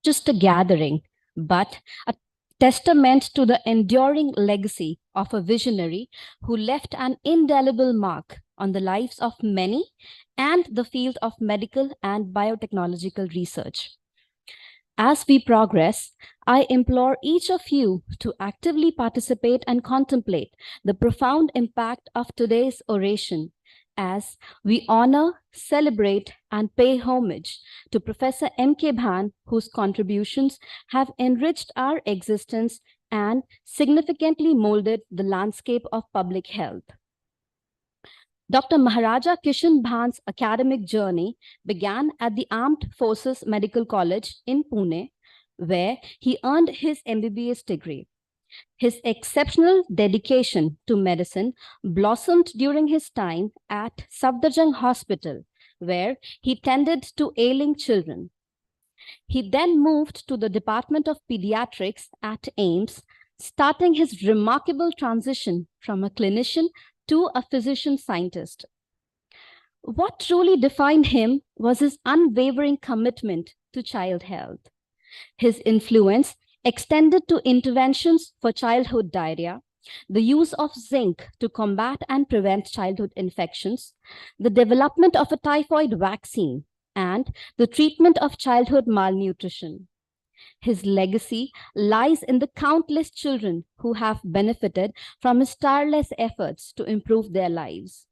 just a gathering, but a testament to the enduring legacy of a visionary who left an indelible mark on the lives of many and the field of medical and biotechnological research. As we progress, I implore each of you to actively participate and contemplate the profound impact of today's oration as we honor, celebrate, and pay homage to Professor M.K. Bhan, whose contributions have enriched our existence and significantly molded the landscape of public health. Dr. Maharaja Kishan Bhan's academic journey began at the Armed Forces Medical College in Pune, where he earned his MBBS degree. His exceptional dedication to medicine blossomed during his time at Safdarjung Hospital, where he tended to ailing children. He then moved to the Department of Pediatrics at AIIMS, starting his remarkable transition from a clinician to a physician scientist. What truly defined him was his unwavering commitment to child health. His influence extended to interventions for childhood diarrhea, the use of zinc to combat and prevent childhood infections, the development of a typhoid vaccine, and the treatment of childhood malnutrition. His legacy lies in the countless children who have benefited from his tireless efforts to improve their lives.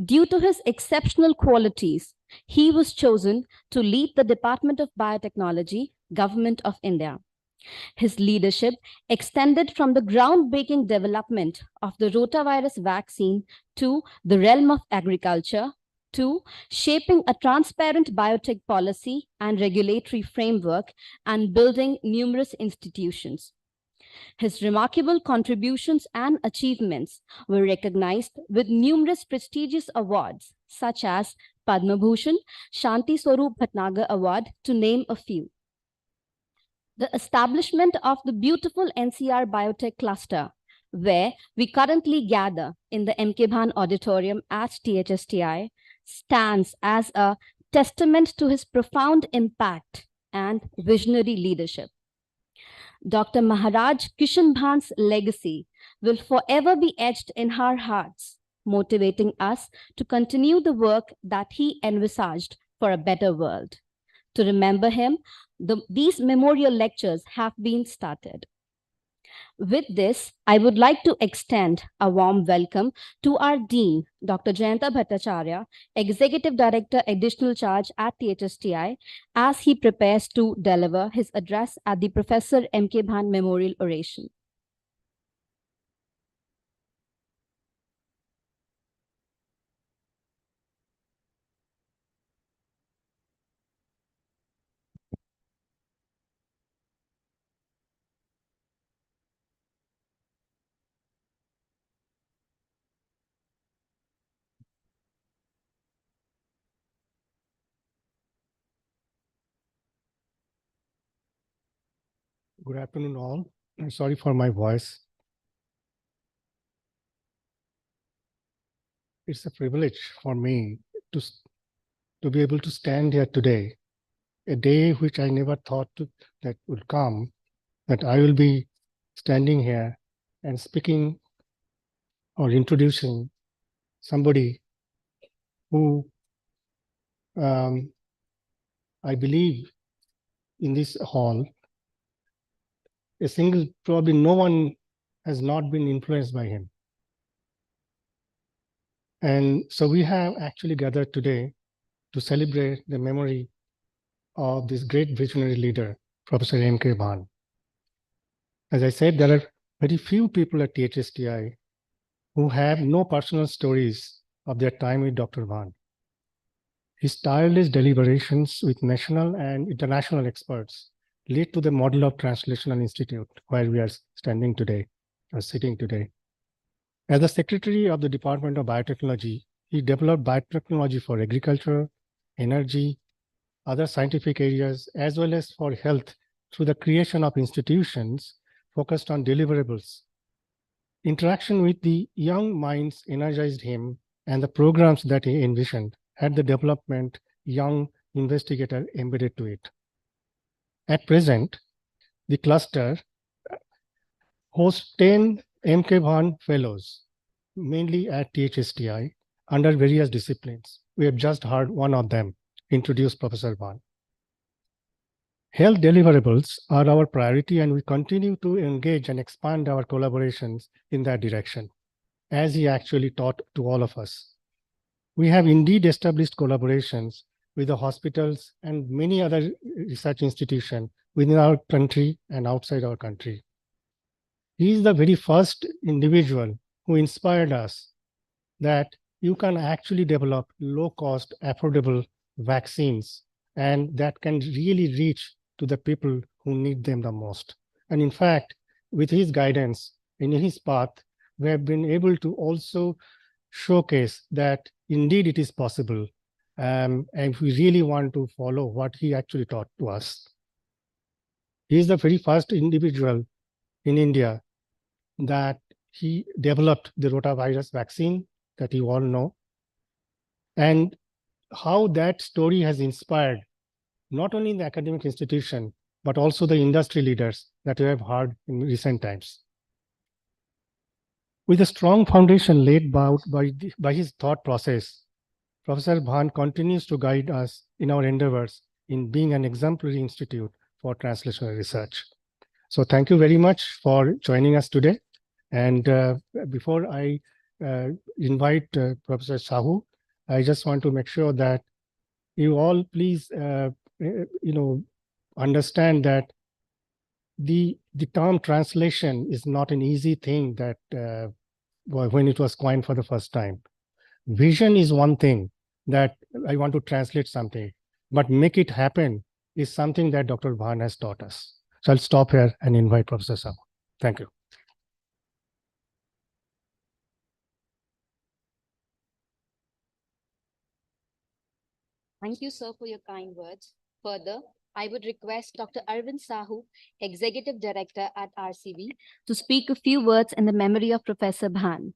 Due to his exceptional qualities, he was chosen to lead the Department of Biotechnology, Government of India. His leadership extended from the groundbreaking development of the rotavirus vaccine to the realm of agriculture, to shaping a transparent biotech policy and regulatory framework and building numerous institutions. His remarkable contributions and achievements were recognized with numerous prestigious awards, such as Padma Bhushan, Shanti Swarup Bhatnagar Award, to name a few. The establishment of the beautiful NCR Biotech Cluster, where we currently gather in the M.K. Bhan Auditorium at THSTI, stands as a testament to his profound impact and visionary leadership. Dr. Maharaj Kishan Bhan's legacy will forever be etched in our hearts, motivating us to continue the work that he envisaged for a better world. To remember him, these memorial lectures have been started. With this, I would like to extend a warm welcome to our Dean, Dr. Jayanta Bhattacharya, Executive Director, Additional Charge at THSTI, as he prepares to deliver his address at the Professor M.K. Bhan Memorial Oration. Good afternoon, all. I'm sorry for my voice. It's a privilege for me to be able to stand here today, a day which I never thought that would come, that I will be standing here and speaking or introducing somebody who I believe in this hall, probably no one has not been influenced by him. And so we have actually gathered today to celebrate the memory of this great visionary leader, Professor M.K. Bhan. As I said, there are very few people at THSTI who have no personal stories of their time with Dr. Bhan. His tireless deliberations with national and international experts led to the model of Translational Institute, where we are standing today, or sitting today. As the Secretary of the Department of Biotechnology, he developed biotechnology for agriculture, energy, other scientific areas, as well as for health through the creation of institutions focused on deliverables. Interaction with the young minds energized him, and the programs that he envisioned had the development young investigator embedded to it. At present, the cluster hosts 10 MK Bhan fellows, mainly at THSTI, under various disciplines. We have just heard one of them introduce Professor Bhan. Health deliverables are our priority, and we continue to engage and expand our collaborations in that direction, as he actually taught to all of us. We have indeed established collaborations with the hospitals and many other research institutions within our country and outside our country. He is the very first individual who inspired us that you can actually develop low-cost, affordable vaccines, and that can really reach to the people who need them the most. And in fact, with his guidance in his path, we have been able to also showcase that indeed it is possible, and we really want to follow what he actually taught to us. He is the very first individual in India that he developed the rotavirus vaccine that you all know, and how that story has inspired not only the academic institution, but also the industry leaders that you have heard in recent times. With a strong foundation laid by his thought process, Professor Bhan continues to guide us in our endeavors in being an exemplary institute for translational research. So thank you very much for joining us today. And before I invite Professor Sahu, I just want to make sure that you all please, understand that the term translation is not an easy thing that when it was coined for the first time. Vision is one thing that I want to translate something, but make it happen is something that Dr. Bhan has taught us. So I'll stop here and invite Professor Sahu. Thank you. Thank you, sir, for your kind words. Further, I would request Dr. Arvind Sahu, Executive Director at RCB, to speak a few words in the memory of Professor Bhan.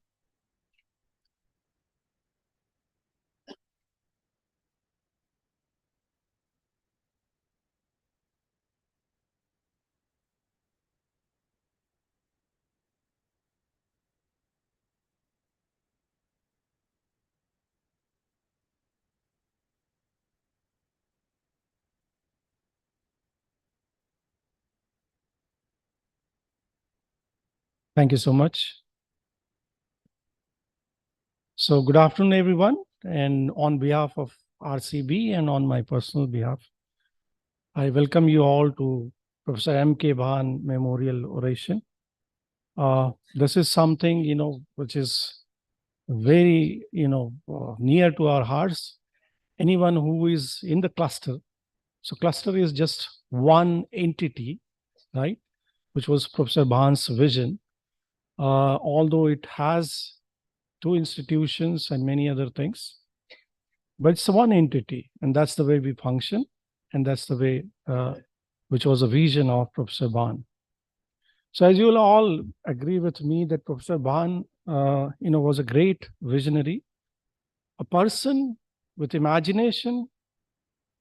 Thank you so much. So good afternoon, everyone. And on behalf of RCB and on my personal behalf, I welcome you all to Professor M.K. Bhan Memorial Oration. This is something, which is very, near to our hearts. Anyone who is in the cluster. So cluster is just one entity, right? Which was Professor Bhan's vision. Although it has two institutions and many other things, but it's one entity, and that's the way we function, and that's the way which was a vision of Professor Bhan. So as you will all agree with me that Professor Bhan was a great visionary, a person with imagination,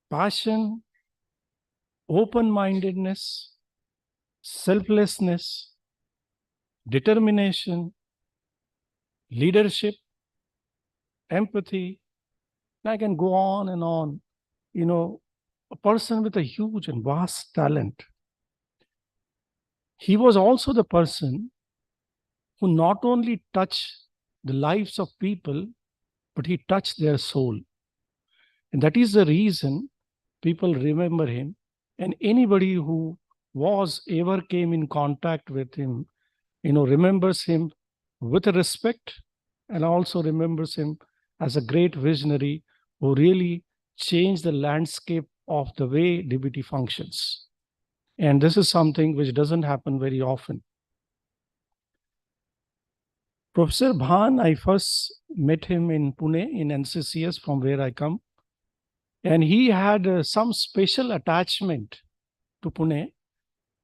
passion, open-mindedness, selflessness, determination, leadership, empathy, and I can go on and on. A person with a huge and vast talent. He was also the person who not only touched the lives of people, but he touched their soul. And that is the reason people remember him. And anybody who ever came in contact with him, remembers him with respect, and also remembers him as a great visionary who really changed the landscape of the way DBT functions. And this is something which doesn't happen very often. Professor Bhan, I first met him in Pune in NCCS, from where I come. And he had some special attachment to Pune,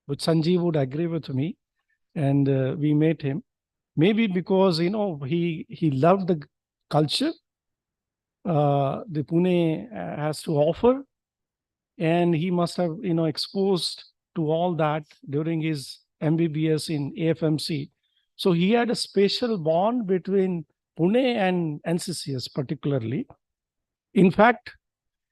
which Sanjeev would agree with me. And we met him. Maybe because, he loved the culture the Pune has to offer. and he must have, exposed to all that during his MBBS in AFMC. So he had a special bond between Pune and NCCS particularly. In fact,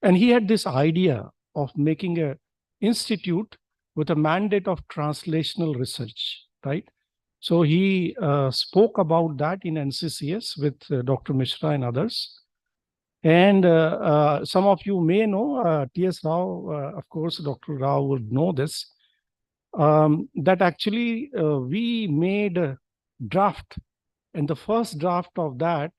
and he had this idea of making a institute with a mandate of translational research, right? So he spoke about that in NCCS with Dr. Mishra and others. And some of you may know, T.S. Rao, of course, Dr. Rao would know this, that actually we made a draft. And the first draft of that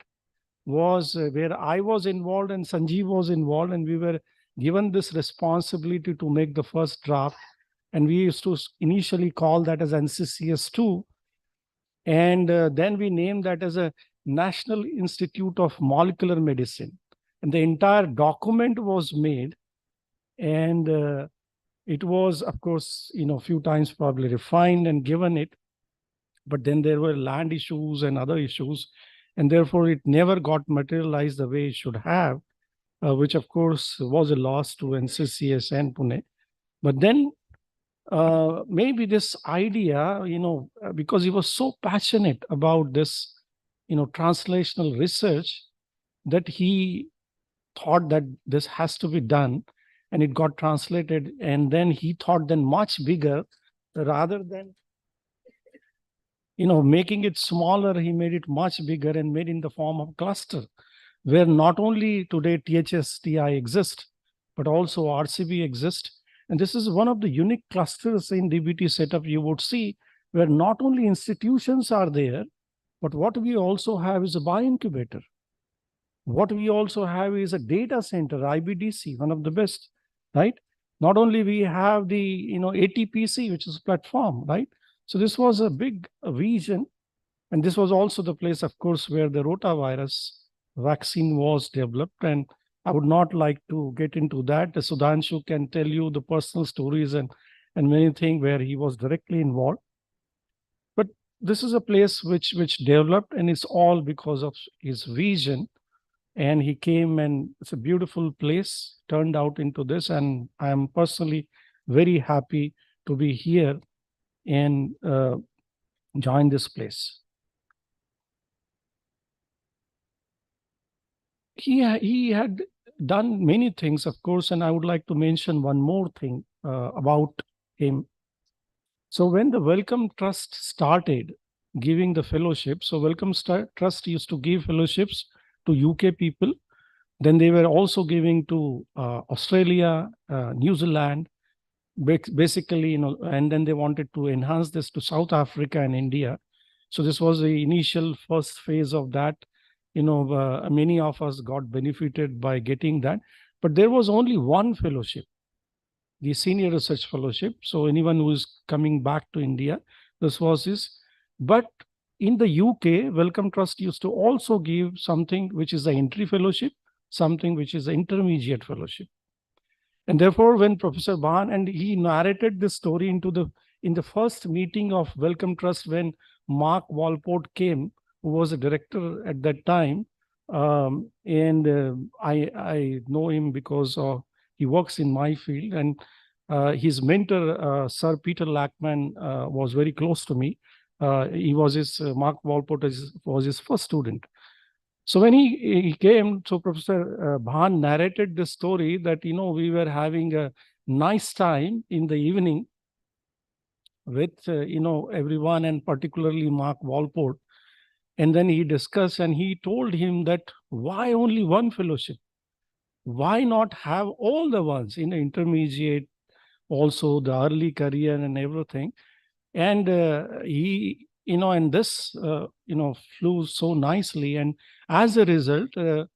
was where I was involved and Sanjeev was involved, and we were given this responsibility to make the first draft. And we used to initially call that as NCCS2. And then we named that as a National Institute of Molecular Medicine. And the entire document was made. And it was, of course, a few times probably refined and given it. But then there were land issues and other issues. And therefore, it never got materialized the way it should have, which, of course, was a loss to NCCS and Pune. But then maybe this idea, because he was so passionate about this, translational research, that he thought that this has to be done, and it got translated. And then he thought then much bigger, rather than making it smaller, he made it much bigger and made in the form of cluster, where not only today THSTI exists, but also RCB exists. And this is one of the unique clusters in DBT setup you would see, where not only institutions are there, but what we also have is a bioincubator. What we also have is a data center, IBDC, one of the best, right? Not only we have the ATPC, which is a platform, right? So this was a big vision. And this was also the place, of course, where the rotavirus vaccine was developed. And I would not like to get into that. Sudhanshu can tell you the personal stories and many things where he was directly involved. But this is a place which developed, and it's all because of his vision. And he came, and it's a beautiful place turned out into this. And I am personally very happy to be here and join this place. He had done many things, of course, and I would like to mention one more thing about him. So when the Wellcome Trust started giving the fellowship, so Wellcome Trust used to give fellowships to UK people. Then they were also giving to Australia, New Zealand, basically, and then they wanted to enhance this to South Africa and India. So this was the initial first phase of that. Many of us got benefited by getting that, but there was only one fellowship, the Senior Research Fellowship. So anyone who is coming back to India, this was his. But in the UK, Wellcome Trust used to also give something which is the entry fellowship, something which is the intermediate fellowship. And therefore, when Professor Bhan, and he narrated this story in the first meeting of Wellcome Trust, when Mark Walport came, who was a director at that time, and I know him because he works in my field, and his mentor, Sir Peter Lackman, was very close to me. He was Mark Walport was his first student. So when he came, so Professor Bhan narrated this story that, we were having a nice time in the evening with, everyone, and particularly Mark Walport. And then he discussed, and he told him that why only one fellowship? Why not have all the ones in the intermediate, also the early career and everything? And he, and this, flew so nicely. And as a result, the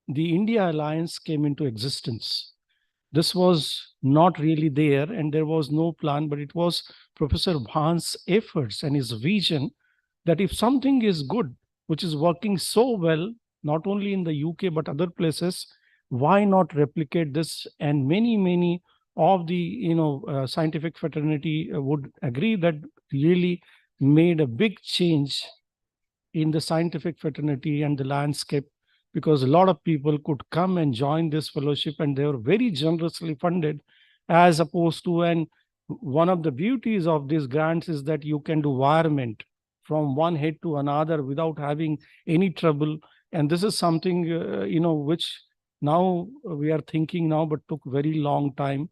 India Alliance came into existence. This was not really there, and there was no plan, but it was Professor Bhan's efforts and his vision that if something is good, which is working so well, not only in the UK, but other places, why not replicate this? And many of the scientific fraternity would agree that really made a big change in the scientific fraternity and the landscape, because a lot of people could come and join this fellowship, and they were very generously funded. as opposed to, and one of the beauties of these grants is that you can do wirement from one head to another without having any trouble. And this is something, which now we are thinking now, but took very long time,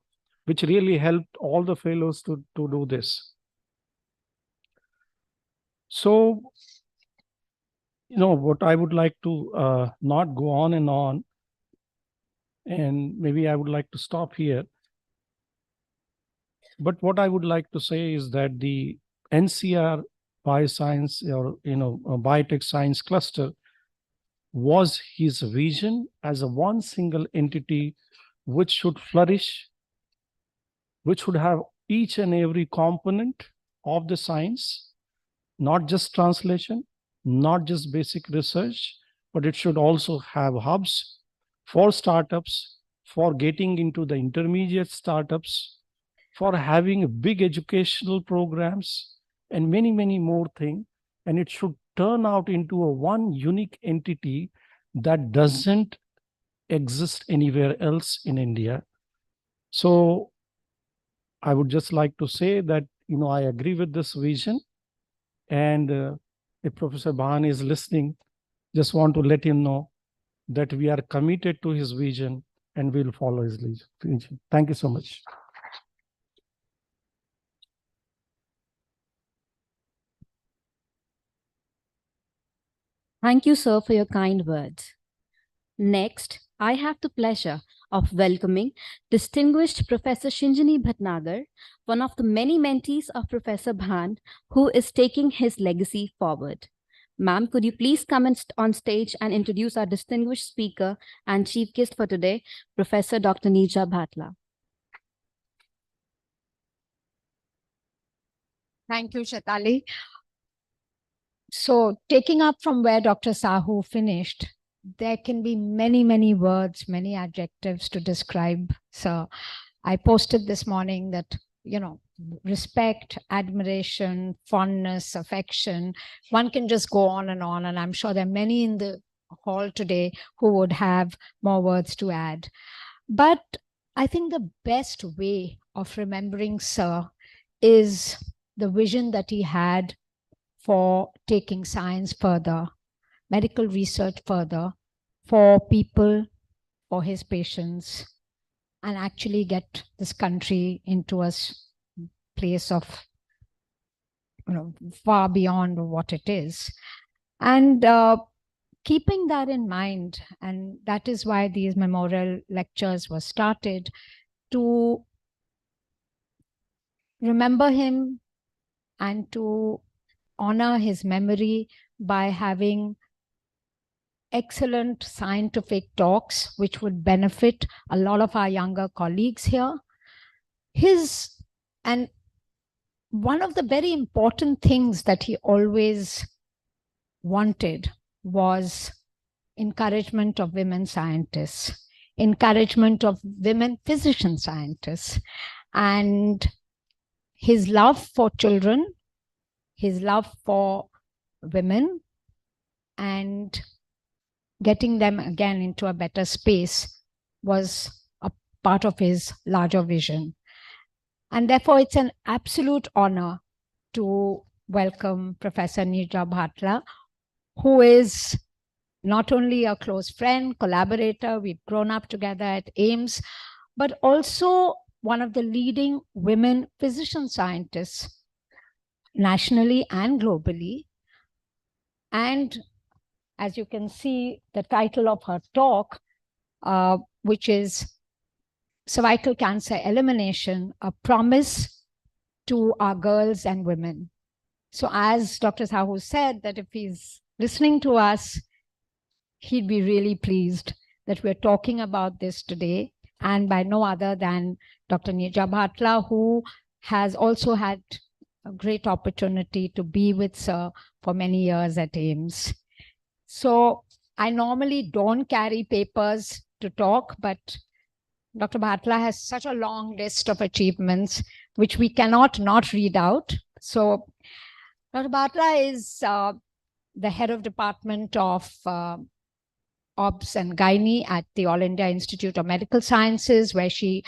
which really helped all the fellows to do this. So, what I would like to not go on, and maybe I would like to stop here. But what I would like to say is that the NCR Bioscience or Biotech Science Cluster was his vision as a one single entity which should flourish, which would have each and every component of the science, not just translation, not just basic research, but it should also have hubs for startups, for getting into the intermediate startups, for having big educational programs, and many, many more things. And it should turn out into a one unique entity that doesn't exist anywhere else in India. So I would just like to say that, I agree with this vision. And if Professor Bhan is listening, just want to let him know that we are committed to his vision and we'll follow his vision. Thank you so much. Thank you, sir, for your kind words. Next, I have the pleasure of welcoming distinguished Professor Neerja Bhatla, one of the many mentees of Professor Bhan, who is taking his legacy forward. Ma'am, could you please come on stage and introduce our distinguished speaker and chief guest for today, Professor Dr. Neerja Bhatla. Thank you, Shetali. So taking up from where Dr. Sahu finished, there can be many, many words, many adjectives to describe. So I posted this morning that, respect, admiration, fondness, affection, one can just go on. And I'm sure there are many in the hall today who would have more words to add. But I think the best way of remembering Sir is the vision that he had for taking science further, medical research further, for people, for his patients, and actually get this country into a place of, far beyond what it is. And keeping that in mind, and that is why these memorial lectures were started, to remember him and to honor his memory by having excellent scientific talks, which would benefit a lot of our younger colleagues here. And one of the very important things that he always wanted was encouragement of women scientists, encouragement of women physician scientists, and his love for children, his love for women, and getting them again into a better space was a part of his larger vision. And therefore, it's an absolute honor to welcome Professor Neerja Bhatla, who is not only a close friend, collaborator, we've grown up together at AIIMS, but also one of the leading women physician scientists nationally and globally. And as you can see, the title of her talk, which is Cervical Cancer Elimination, a Promise to Our Girls and Women. So as Dr. Sahu said, that if he's listening to us, he'd be really pleased that we're talking about this today, and by no other than Dr. Neerja Bhatla, who has also had a great opportunity to be with Sir for many years at AIIMS. So I normally don't carry papers to talk, but Dr. Bhatla has such a long list of achievements, which we cannot not read out. So Dr. Bhatla is the head of Department of Obs and Gynae at the All India Institute of Medical Sciences, where she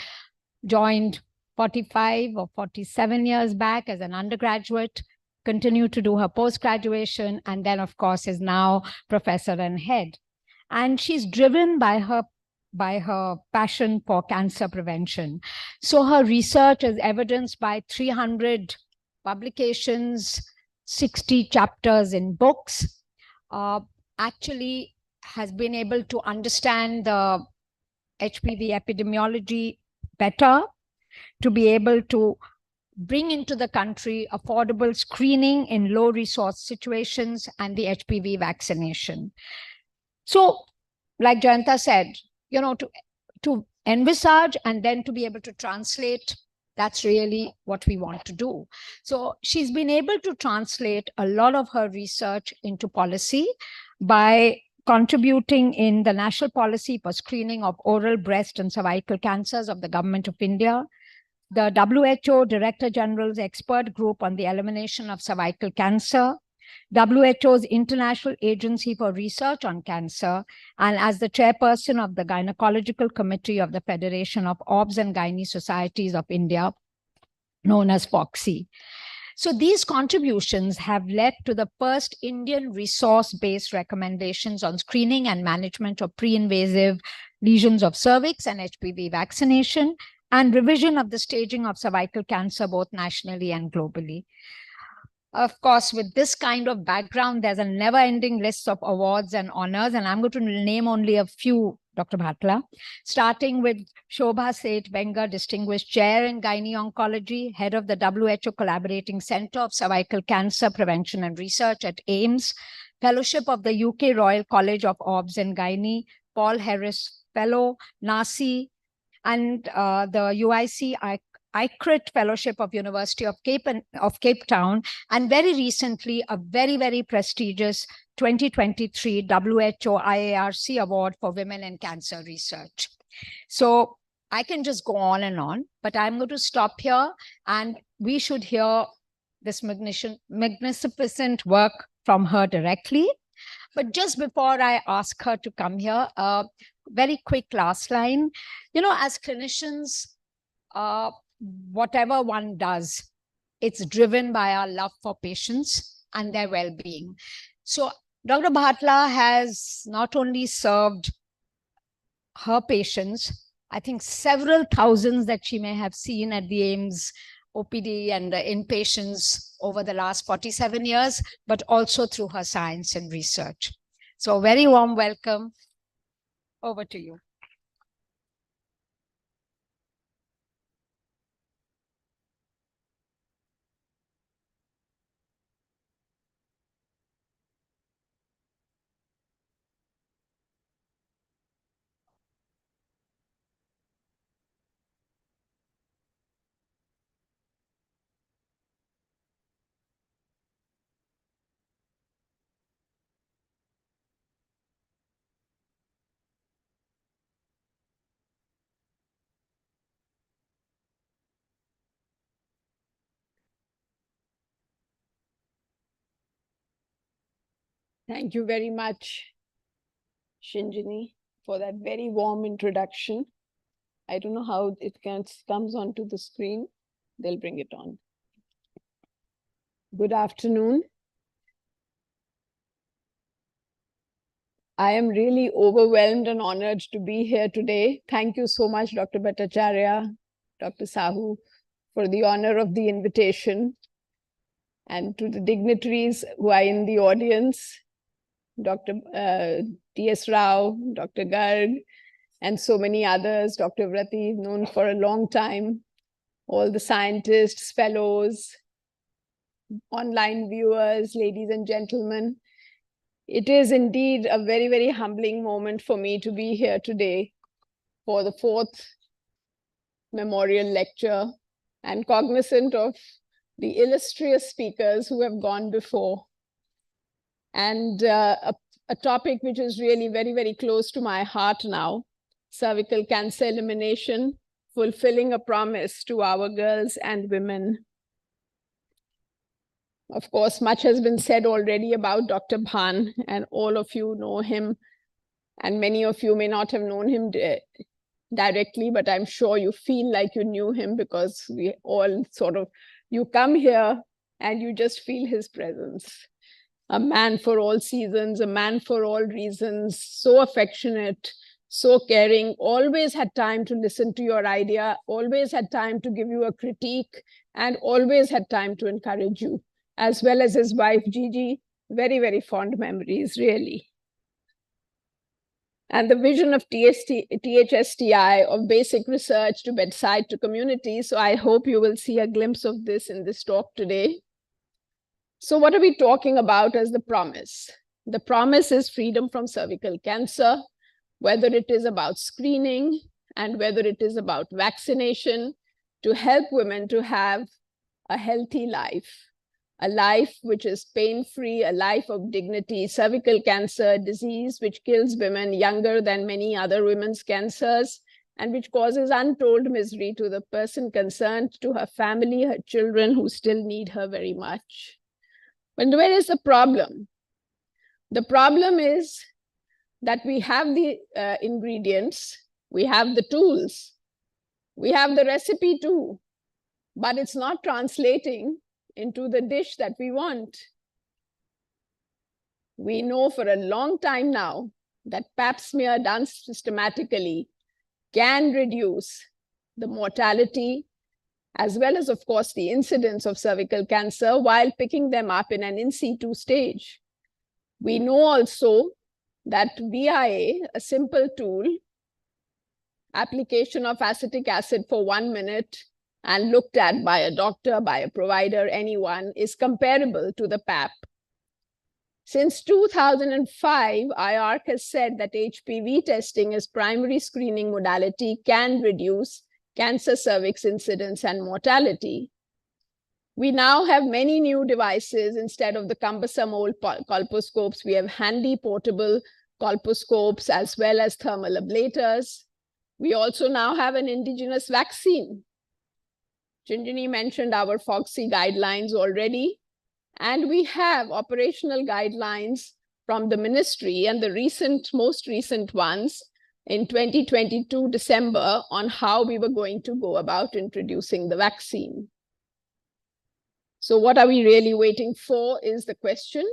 joined 45 or 47 years back as an undergraduate, continued to do her post-graduation, and then, of course, is now professor and head. And she's driven by her passion for cancer prevention. So her research is evidenced by 300 publications, 60 chapters in books, actually has been able to understand the HPV epidemiology better, to be able to bring into the country affordable screening in low resource situations and the HPV vaccination. So, like Jayanta said, you know, to envisage and then to be able to translate, that's really what we want to do. So she's been able to translate a lot of her research into policy by contributing in the national policy for screening of oral, breast, and cervical cancers of the Government of India, the WHO Director General's expert group on the elimination of cervical cancer, WHO's International Agency for Research on Cancer, and as the chairperson of the Gynecological Committee of the Federation of Obs and Gynae Societies of India, known as FOGSI. So these contributions have led to the first Indian resource-based recommendations on screening and management of pre-invasive lesions of cervix and HPV vaccination, and revision of the staging of cervical cancer both nationally and globally. Of course, with this kind of background, there's a never-ending list of awards and honors, and I'm going to name only a few, Dr. Bhatla, starting with Shobha Seth Wenger, Distinguished Chair in Gynae Oncology, Head of the WHO Collaborating Center of Cervical Cancer Prevention and Research at AIIMS, Fellowship of the UK Royal College of Obs and Gynae, Paul Harris Fellow, NACI, and the UIC ICRIT Fellowship of University of Cape Town, and very recently a very, very prestigious 2023 WHO IARC Award for Women in Cancer Research. So I can just go on, but I'm going to stop here, and we should hear this magnificent work from her directly. But just before I ask her to come here, very quick last line. You know, as clinicians, whatever one does, it's driven by our love for patients and their well-being. So Dr. Bhatla has not only served her patients, I think several thousands that she may have seen at the AIIMS OPD and inpatients over the last 47 years, but also through her science and research. So very warm welcome. Over to you. Thank you very much, Shinjini, for that very warm introduction. I don't know how it comes onto the screen. They'll bring it on. Good afternoon. I am really overwhelmed and honored to be here today. Thank you so much, Dr. Bhattacharya, Dr. Sahu, for the honor of the invitation. And to the dignitaries who are in the audience, Dr. T.S. Rao, Dr. Garg, and so many others, Dr. Vrati, known for a long time, all the scientists, fellows, online viewers, ladies and gentlemen. It is indeed a very, very humbling moment for me to be here today for the 4th memorial lecture, and cognizant of the illustrious speakers who have gone before. And a topic which is really very, very close to my heart now, cervical cancer elimination, fulfilling a promise to our girls and women. Of course, much has been said already about Dr. Bhan, and all of you know him, and many of you may not have known him directly, but I'm sure you feel like you knew him because we all sort of, you come here and you just feel his presence. A man for all seasons, a man for all reasons, so affectionate, so caring, always had time to listen to your idea, always had time to give you a critique, and always had time to encourage you, as well as his wife, Gigi. Very, very fond memories, really. And the vision of THSTI, of basic research to bedside to community. So I hope you will see a glimpse of this in this talk today. So what are we talking about as the promise? The promise is freedom from cervical cancer, whether it is about screening and whether it is about vaccination, to help women to have a healthy life, a life which is pain-free, a life of dignity. Cervical cancer, disease which kills women younger than many other women's cancers, and which causes untold misery to the person concerned, to her family, her children who still need her very much. But where is the problem? The problem is that we have the ingredients, we have the tools, we have the recipe too, but it's not translating into the dish that we want. We know for a long time now that pap smear done systematically can reduce the mortality, as well as, of course, the incidence of cervical cancer while picking them up in an in situ stage. We know also that VIA, a simple tool, application of acetic acid for 1 minute and looked at by a doctor, by a provider, anyone, is comparable to the PAP. Since 2005, IARC has said that HPV testing as primary screening modality can reduce cancer cervix incidence and mortality. We now have many new devices. Instead of the cumbersome old colposcopes, we have handy portable colposcopes as well as thermal ablators. We also now have an indigenous vaccine. Chinjini mentioned our FOGSI guidelines already, and we have operational guidelines from the ministry, and the most recent ones in 2022 December on how we were going to go about introducing the vaccine. So what are we really waiting for is the question.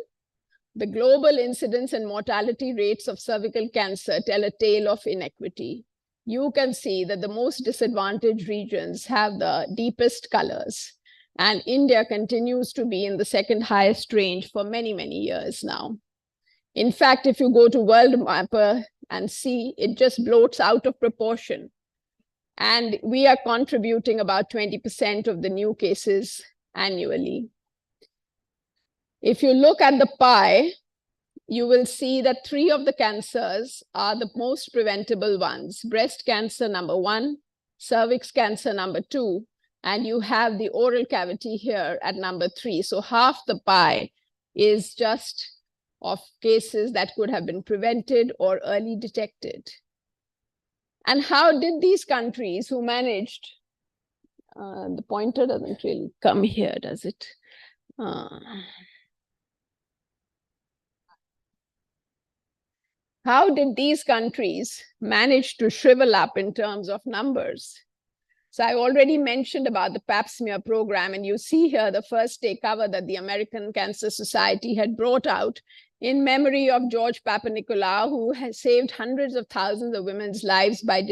The global incidence and mortality rates of cervical cancer tell a tale of inequity. You can see that the most disadvantaged regions have the deepest colors, and India continues to be in the second highest range for many, many years now. In fact, if you go to World Mapper and see, it just bloats out of proportion. And we are contributing about 20% of the new cases annually. If you look at the pie, you will see that 3 of the cancers are the most preventable ones: breast cancer #1, cervix cancer #2, and you have the oral cavity here at #3. So half the pie is just of cases that could have been prevented or early detected. And how did these countries who managed, the pointer doesn't really come here, does it? How did these countries manage to shrivel up in terms of numbers? So I already mentioned about the pap smear program, and you see here the first day cover that the American Cancer Society had brought out in memory of George Papanicolaou, who has saved hundreds of thousands of women's lives by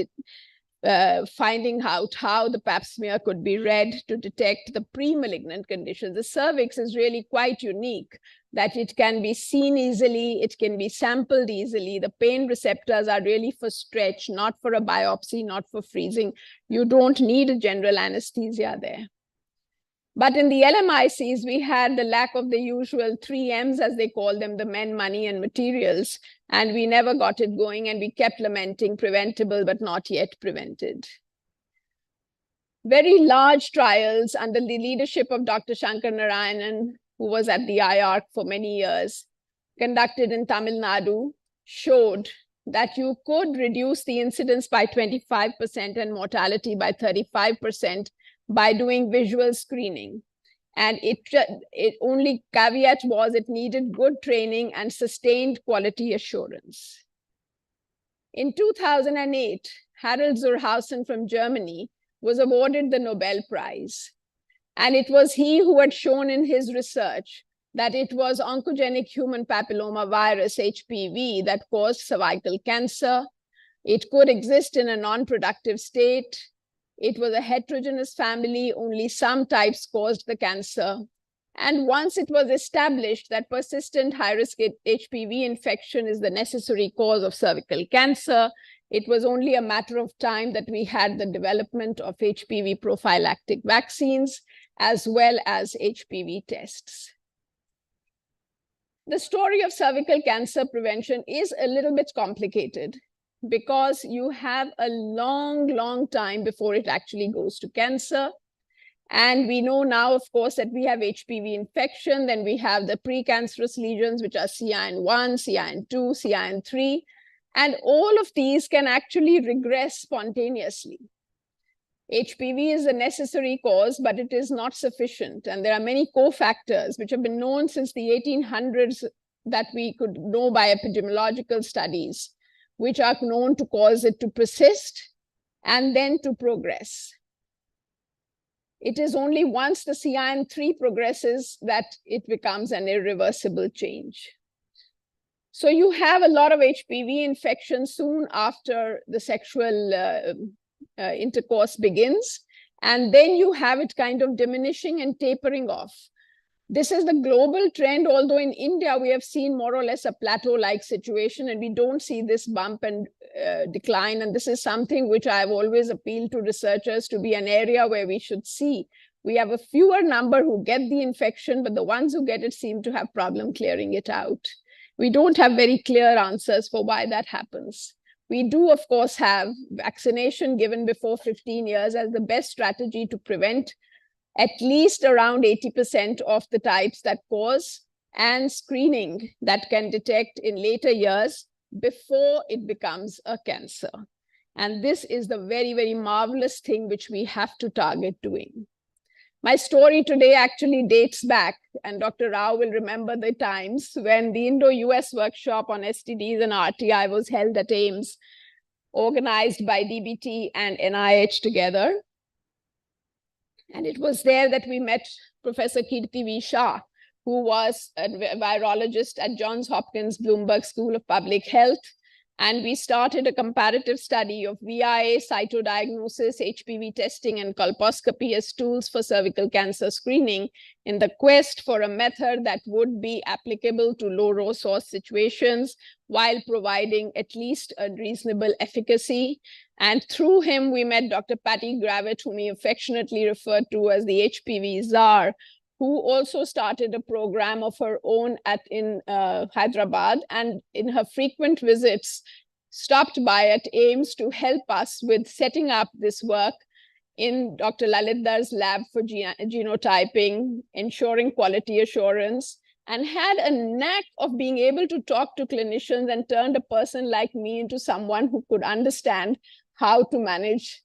finding out how the pap smear could be read to detect the pre-malignant conditions. The cervix is really quite unique, that it can be seen easily, it can be sampled easily. The pain receptors are really for stretch, not for a biopsy, not for freezing. You don't need a general anesthesia there. But in the LMICs, we had the lack of the usual 3 M's, as they call them, the men, money, and materials. And we never got it going, and we kept lamenting preventable, but not yet prevented. Very large trials under the leadership of Dr. Shankar Narayanan, who was at the IARC for many years, conducted in Tamil Nadu, showed that you could reduce the incidence by 25% and mortality by 35% by doing visual screening. And it only caveat was it needed good training and sustained quality assurance. In 2008, Harald Zurhausen from Germany, was awarded the Nobel Prize. And it was he who had shown in his research that it was oncogenic human papilloma virus, HPV, that caused cervical cancer. It could exist in a non-productive state. It was a heterogeneous family. Only some types caused the cancer. And once it was established that persistent high-risk HPV infection is the necessary cause of cervical cancer, it was only a matter of time that we had the development of HPV prophylactic vaccines as well as HPV tests. The story of cervical cancer prevention is a little bit complicated because you have a long time before it actually goes to cancer. And we know now, of course, that we have HPV infection, then we have the precancerous lesions, which are CIN1, CIN2, CIN3, and all of these can actually regress spontaneously. HPV is a necessary cause, but it is not sufficient. And there are many cofactors which have been known since the 1800s that we could know by epidemiological studies, which are known to cause it to persist and then to progress. It is only once the CIN3 progresses that it becomes an irreversible change. So you have a lot of HPV infections soon after the sexual intercourse begins, and then you have it kind of diminishing and tapering off. This is the global trend, although in India we have seen more or less a plateau-like situation, and we don't see this bump and decline. And this is something which I've always appealed to researchers to be an area where we should see. We have a fewer number who get the infection, but the ones who get it seem to have problem clearing it out. We don't have very clear answers for why that happens. We do, of course, have vaccination given before 15 years as the best strategy to prevent at least around 80% of the types that cause, and screening that can detect in later years before it becomes a cancer. And this is the very marvelous thing which we have to target doing. My story today actually dates back, and Dr. Rao will remember the times when the Indo-US workshop on STDs and RTI was held at AIIMS, organized by DBT and NIH together. And it was there that we met Professor Kirti V. Shah, who was a virologist at Johns Hopkins Bloomberg School of Public Health. And we started a comparative study of VIA, cytodiagnosis, HPV testing, and colposcopy as tools for cervical cancer screening in the quest for a method that would be applicable to low resource situations while providing at least a reasonable efficacy. And through him, we met Dr. Patty Gravett, whom he affectionately referred to as the HPV czar, who also started a program of her own in Hyderabad, and in her frequent visits stopped by at AIIMS to help us with setting up this work in Dr. Lalitdar's lab for genotyping, ensuring quality assurance, and had a knack of being able to talk to clinicians and turned a person like me into someone who could understand how to manage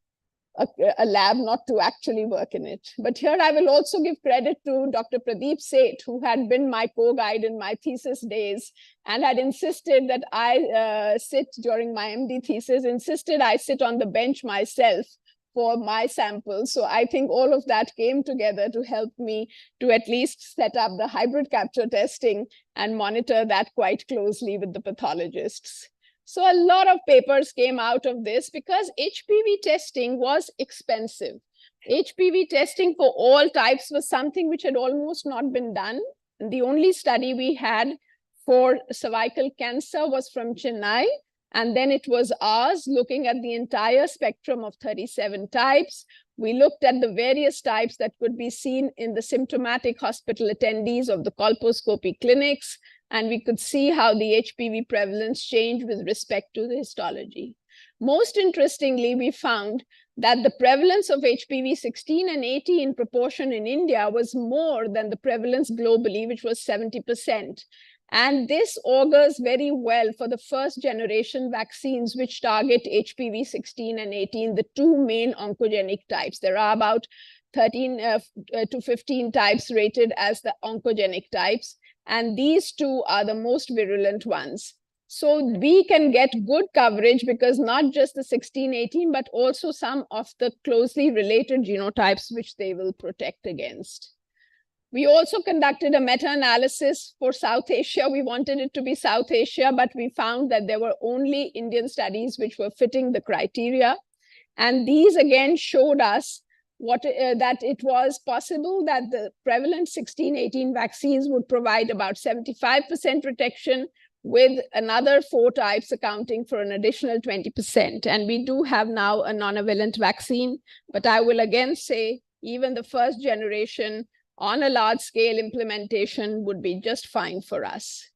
a lab, not to actually work in it. But here I will also give credit to Dr. Pradeep Seth, who had been my co-guide in my thesis days and had insisted that I sit during my MD thesis, insisted I sit on the bench myself for my samples. So I think all of that came together to help me to at least set up the hybrid capture testing and monitor that quite closely with the pathologists. So a lot of papers came out of this because HPV testing was expensive. HPV testing for all types was something which had almost not been done. And the only study we had for cervical cancer was from Chennai. And then it was ours, looking at the entire spectrum of 37 types. We looked at the various types that could be seen in the symptomatic hospital attendees of the colposcopy clinics. And we could see how the HPV prevalence changed with respect to the histology. Most interestingly, we found that the prevalence of HPV 16 and 18 in proportion in India was more than the prevalence globally, which was 70%. And this augurs very well for the first generation vaccines which target HPV 16 and 18, the two main oncogenic types. There are about 13 to 15 types rated as the oncogenic types. And these two are the most virulent ones. So we can get good coverage because not just the 16-18, but also some of the closely related genotypes which they will protect against. We also conducted a meta-analysis for South Asia. We wanted it to be South Asia, but we found that there were only Indian studies which were fitting the criteria. And these again showed us that it was possible that the prevalent 16-18 vaccines would provide about 75% protection, with another 4 types accounting for an additional 20%. And we do have now a nonavalent vaccine, but I will again say even the first generation on a large scale implementation would be just fine for us.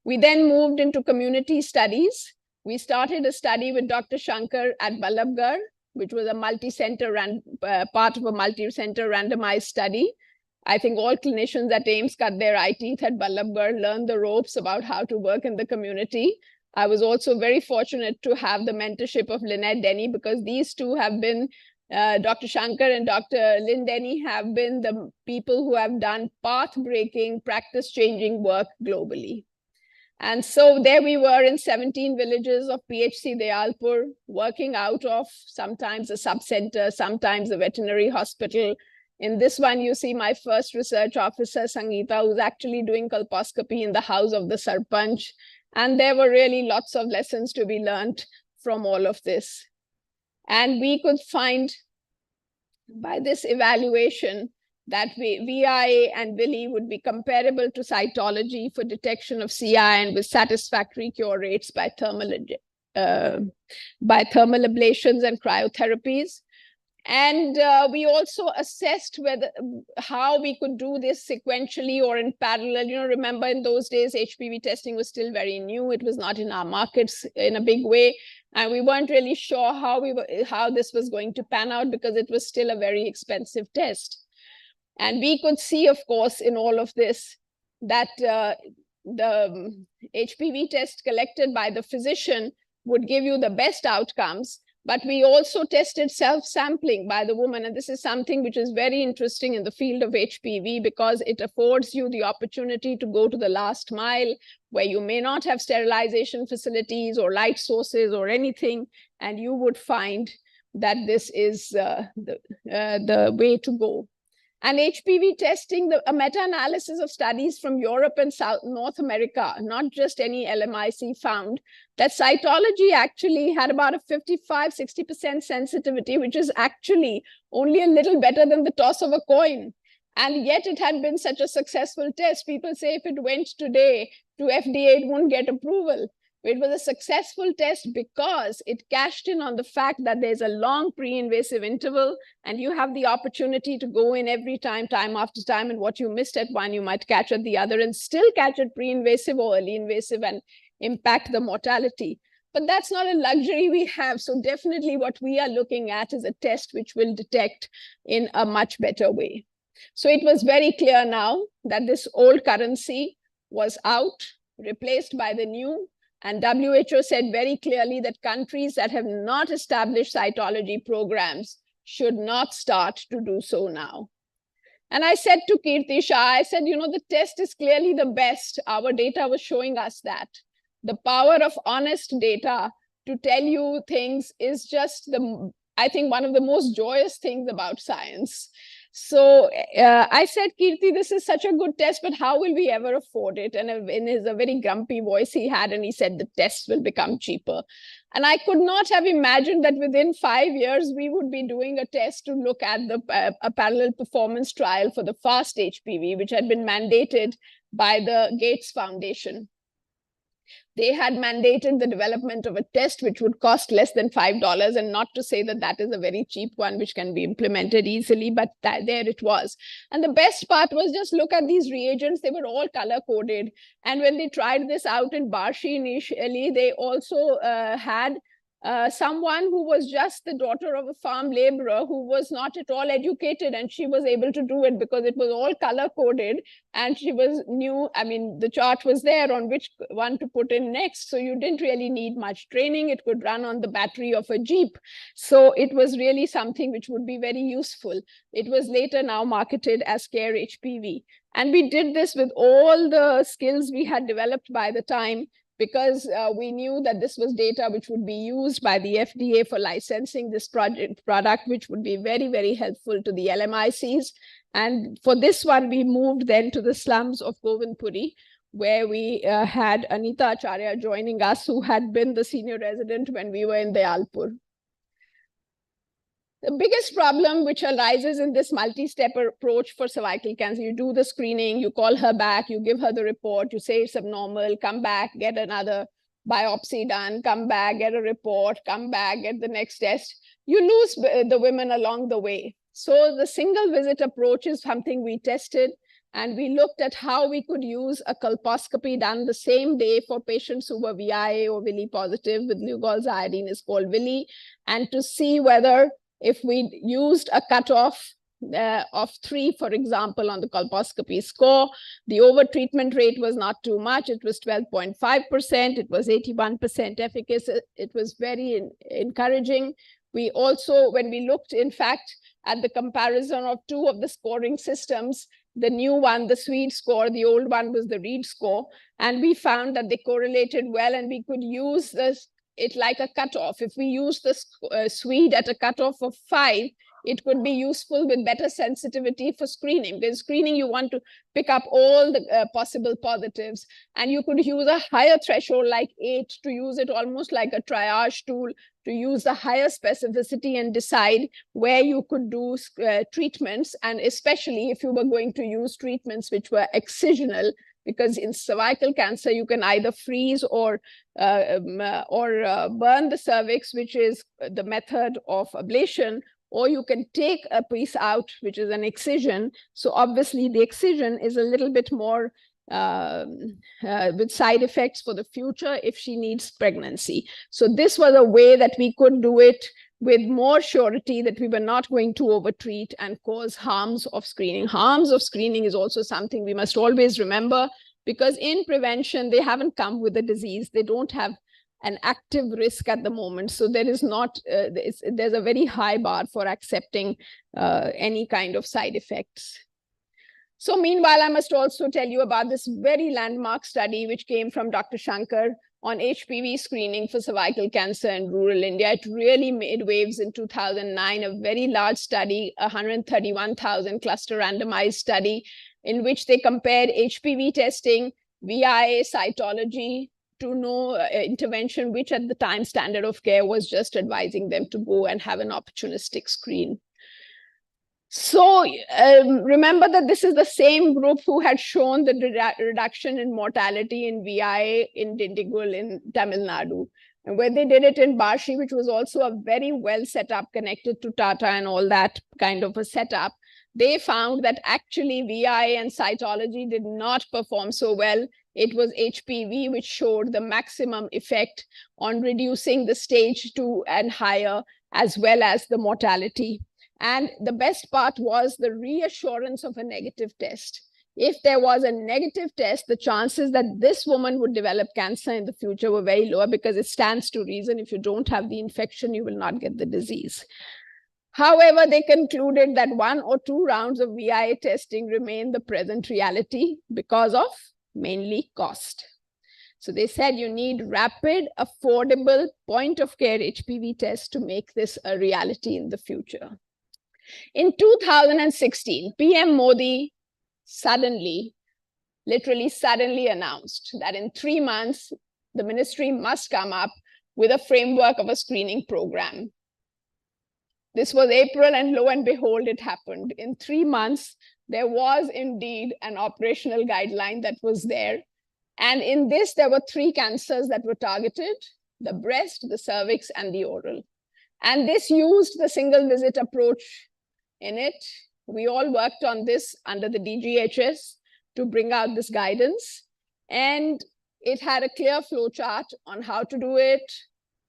We then moved into community studies. We started a study with Dr. Shankar at Ballabgarh, which was a multi-center part of a multi-center randomized study. I think all clinicians at AIIMS cut their eye teeth at Ballabgarh, learned the ropes about how to work in the community. I was also very fortunate to have the mentorship of Lynette Denny, because these two have been, Dr. Shankar and Dr. Lynn Denny have been the people who have done path-breaking, practice-changing work globally. And so there we were in 17 villages of PHC Dayalpur, working out of sometimes a sub-center, sometimes a veterinary hospital. In this one, you see my first research officer, Sangeeta, who's actually doing colposcopy in the house of the Sarpanch. And there were really lots of lessons to be learned from all of this. And we could find by this evaluation that VIA and VILI would be comparable to cytology for detection of CI and with satisfactory cure rates by thermal ablations and cryotherapies. And we also assessed how we could do this sequentially or in parallel. You know, remember in those days, HPV testing was still very new. It was not in our markets in a big way. And we weren't really sure how this was going to pan out because it was still a very expensive test. And we could see, of course, in all of this that the HPV test collected by the physician would give you the best outcomes. But we also tested self-sampling by the woman. And this is something which is very interesting in the field of HPV because it affords you the opportunity to go to the last mile where you may not have sterilization facilities or light sources or anything. And you would find that this is the way to go. And HPV testing, a meta-analysis of studies from Europe and North America, not just any LMIC, found that cytology actually had about a 55–60% sensitivity, which is actually only a little better than the toss of a coin. And yet it had been such a successful test. People say if it went today to FDA, it won't get approval. It was a successful test because it cashed in on the fact that there's a long pre-invasive interval and you have the opportunity to go in every time, time after time, and what you missed at one, you might catch at the other and still catch at pre-invasive or early invasive and impact the mortality. But that's not a luxury we have. So definitely what we are looking at is a test which will detect in a much better way. So it was very clear now that this old currency was out, replaced by the new. And WHO said very clearly that countries that have not established cytology programs should not start to do so now. And I said to Kirti Shah, I said, you know, the test is clearly the best. Our data was showing us that. The power of honest data to tell you things is just, I think, one of the most joyous things about science. So I said, Kirti, this is such a good test, but how will we ever afford it? And in his a very grumpy voice he had, and he said, the test will become cheaper. And I could not have imagined that within 5 years, we would be doing a test to look at a parallel performance trial for the fast HPV, which had been mandated by the Gates Foundation. They had mandated the development of a test which would cost less than $5, and not to say that that is a very cheap one which can be implemented easily, but there it was. And the best part was just look at these reagents. They were all color-coded. And when they tried this out in Barshi initially, they also had someone who was just the daughter of a farm laborer who was not at all educated, and she was able to do it because it was all color coded and she was new. I mean, the chart was there on which one to put in next. So you didn't really need much training. It could run on the battery of a Jeep. So it was really something which would be very useful. It was later now marketed as Care HPV. And we did this with all the skills we had developed by the time, because we knew that this was data which would be used by the FDA for licensing this product, which would be very, very helpful to the LMICs. And for this one, we moved then to the slums of Govindpuri, where we had Anita Acharya joining us, who had been the senior resident when we were in Dayalpur. The biggest problem which arises in this multi-step approach for cervical cancer, you do the screening, you call her back, you give her the report, you say it's abnormal, come back, get another biopsy done, come back, get a report, come back, get the next test. You lose the women along the way. So the single visit approach is something we tested, and we looked at how we could use a colposcopy done the same day for patients who were VIA or Willi positive with Lugol's iodine is called Willi, and to see whether if we used a cutoff of 3, for example, on the colposcopy score, the overtreatment rate was not too much. It was 12.5%. It was 81% efficacy. It was very encouraging. We also, when we looked, in fact, at the comparison of 2 of the scoring systems, the new one, the Swede score, the old one was the Reed score, and we found that they correlated well, and we could use this it like a cutoff. If we use the Swede at a cutoff of 5, it could be useful with better sensitivity for screening. Because screening, you want to pick up all the possible positives, and you could use a higher threshold like 8 to use it almost like a triage tool, to use the higher specificity and decide where you could do treatments, and especially if you were going to use treatments which were excisional, because in cervical cancer, you can either freeze or burn the cervix, which is the method of ablation, or you can take a piece out, which is an excision. So obviously the excision is a little bit more with side effects for the future if she needs pregnancy. So this was a way that we could do it with more surety that we were not going to overtreat and cause harms of screening. Harms of screening is also something we must always remember, because in prevention, they haven't come with a disease. They don't have an active risk at the moment. So there is not, there's a very high bar for accepting any kind of side effects. So meanwhile, I must also tell you about this very landmark study which came from Dr. Shankar on HPV screening for cervical cancer in rural India. It really made waves in 2009, a very large study, 131,000 cluster randomized study, in which they compared HPV testing, VIA cytology, to no intervention, which at the time standard of care was just advising them to go and have an opportunistic screen. So remember that this is the same group who had shown the reduction in mortality in VIA in Dindigul in Tamil Nadu. And when they did it in Barshi, which was also a very well set up, connected to Tata and all that kind of a setup, they found that actually VIA and cytology did not perform so well. It was HPV which showed the maximum effect on reducing the stage 2 and higher, as well as the mortality. And the best part was the reassurance of a negative test. If there was a negative test, the chances that this woman would develop cancer in the future were very low, because it stands to reason if you don't have the infection, you will not get the disease. However, they concluded that 1 or 2 rounds of VIA testing remain the present reality because of mainly cost. So they said you need rapid, affordable, point-of-care HPV tests to make this a reality in the future. In 2016, PM Modi suddenly, literally suddenly announced that in 3 months, the ministry must come up with a framework of a screening program. This was April, and lo and behold, it happened. In 3 months, there was indeed an operational guideline that was there. And in this, there were 3 cancers that were targeted: the breast, the cervix, and the oral. And this used the single visit approach in it. We all worked on this under the DGHS to bring out this guidance. And it had a clear flow chart on how to do it,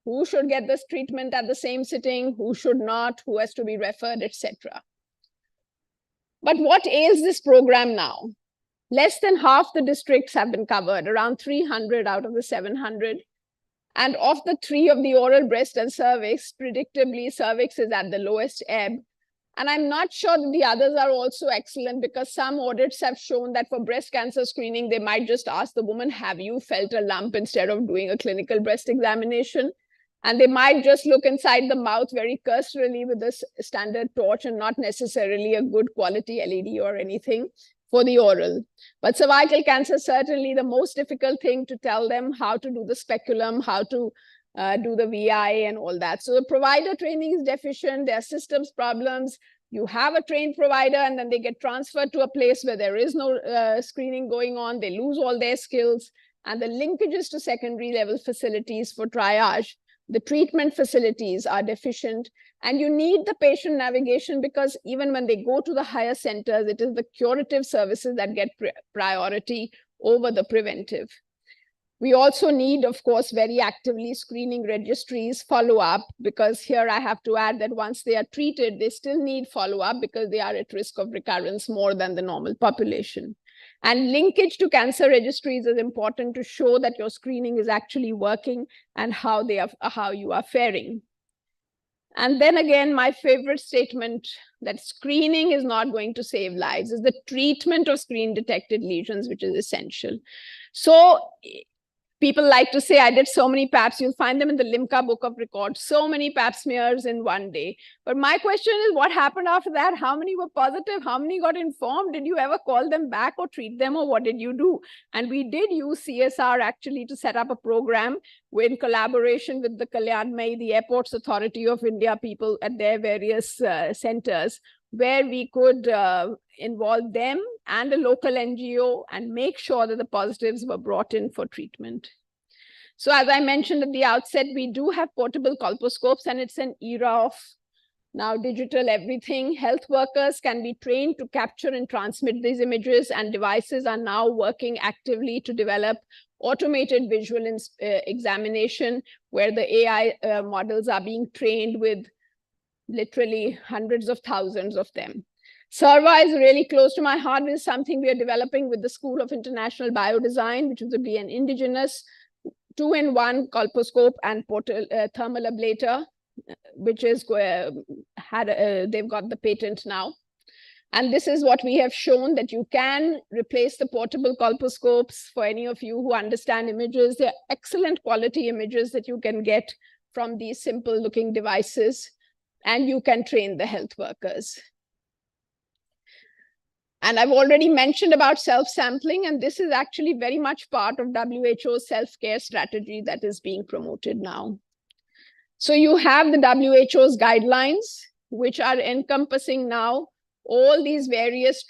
who should get this treatment at the same sitting, who should not, who has to be referred, etc. But what ails this program now? Less than half the districts have been covered, around 300 out of the 700. And of the 3 of the oral, breast, and cervix, predictably, cervix is at the lowest ebb. And I'm not sure that the others are also excellent, because some audits have shown that for breast cancer screening, they might just ask the woman, have you felt a lump, instead of doing a clinical breast examination. And they might just look inside the mouth very cursorily with this standard torch, and not necessarily a good quality LED or anything for the oral. But cervical cancer, certainly the most difficult thing to tell them how to do the speculum, how to do the VI and all that. So the provider training is deficient. There are systems problems. You have a trained provider, and then they get transferred to a place where there is no screening going on. They lose all their skills, and the linkages to secondary level facilities for triage, the treatment facilities are deficient, and you need the patient navigation, because even when they go to the higher centers, it is the curative services that get priority over the preventive. We also need, of course, very actively screening registries, follow-up, because here I have to add that once they are treated, they still need follow-up, because they are at risk of recurrence more than the normal population. And linkage to cancer registries is important to show that your screening is actually working and how you are faring. And then again, my favorite statement, that screening is not going to save lives, is the treatment of screen-detected lesions, which is essential. So people like to say, I did so many PAP, you'll find them in the LIMCA book of records, so many PAP smears in one day. But my question is, what happened after that? How many were positive? How many got informed? Did you ever call them back or treat them, or what did you do? And we did use CSR actually to set up a program in collaboration with the Kalyanmai, the Airports Authority of India people at their various centers, where we could involve them and a local NGO and make sure that the positives were brought in for treatment. So as I mentioned at the outset, we do have portable colposcopes, and it's an era of now digital everything. Health workers can be trained to capture and transmit these images, and devices are now working actively to develop automated visual examination, where the AI models are being trained with literally hundreds of thousands of them. SERVA is really close to my heart. This is something we are developing with the School of International Biodesign, which would be an indigenous 2-in-1 colposcope and thermal ablator, which is they've got the patent now. And this is what we have shown, that you can replace the portable colposcopes. For any of you who understand images, they're excellent quality images that you can get from these simple looking devices, and you can train the health workers. And I've already mentioned about self-sampling, and this is actually very much part of WHO's self-care strategy that is being promoted now. So you have the WHO's guidelines, which are encompassing now all these various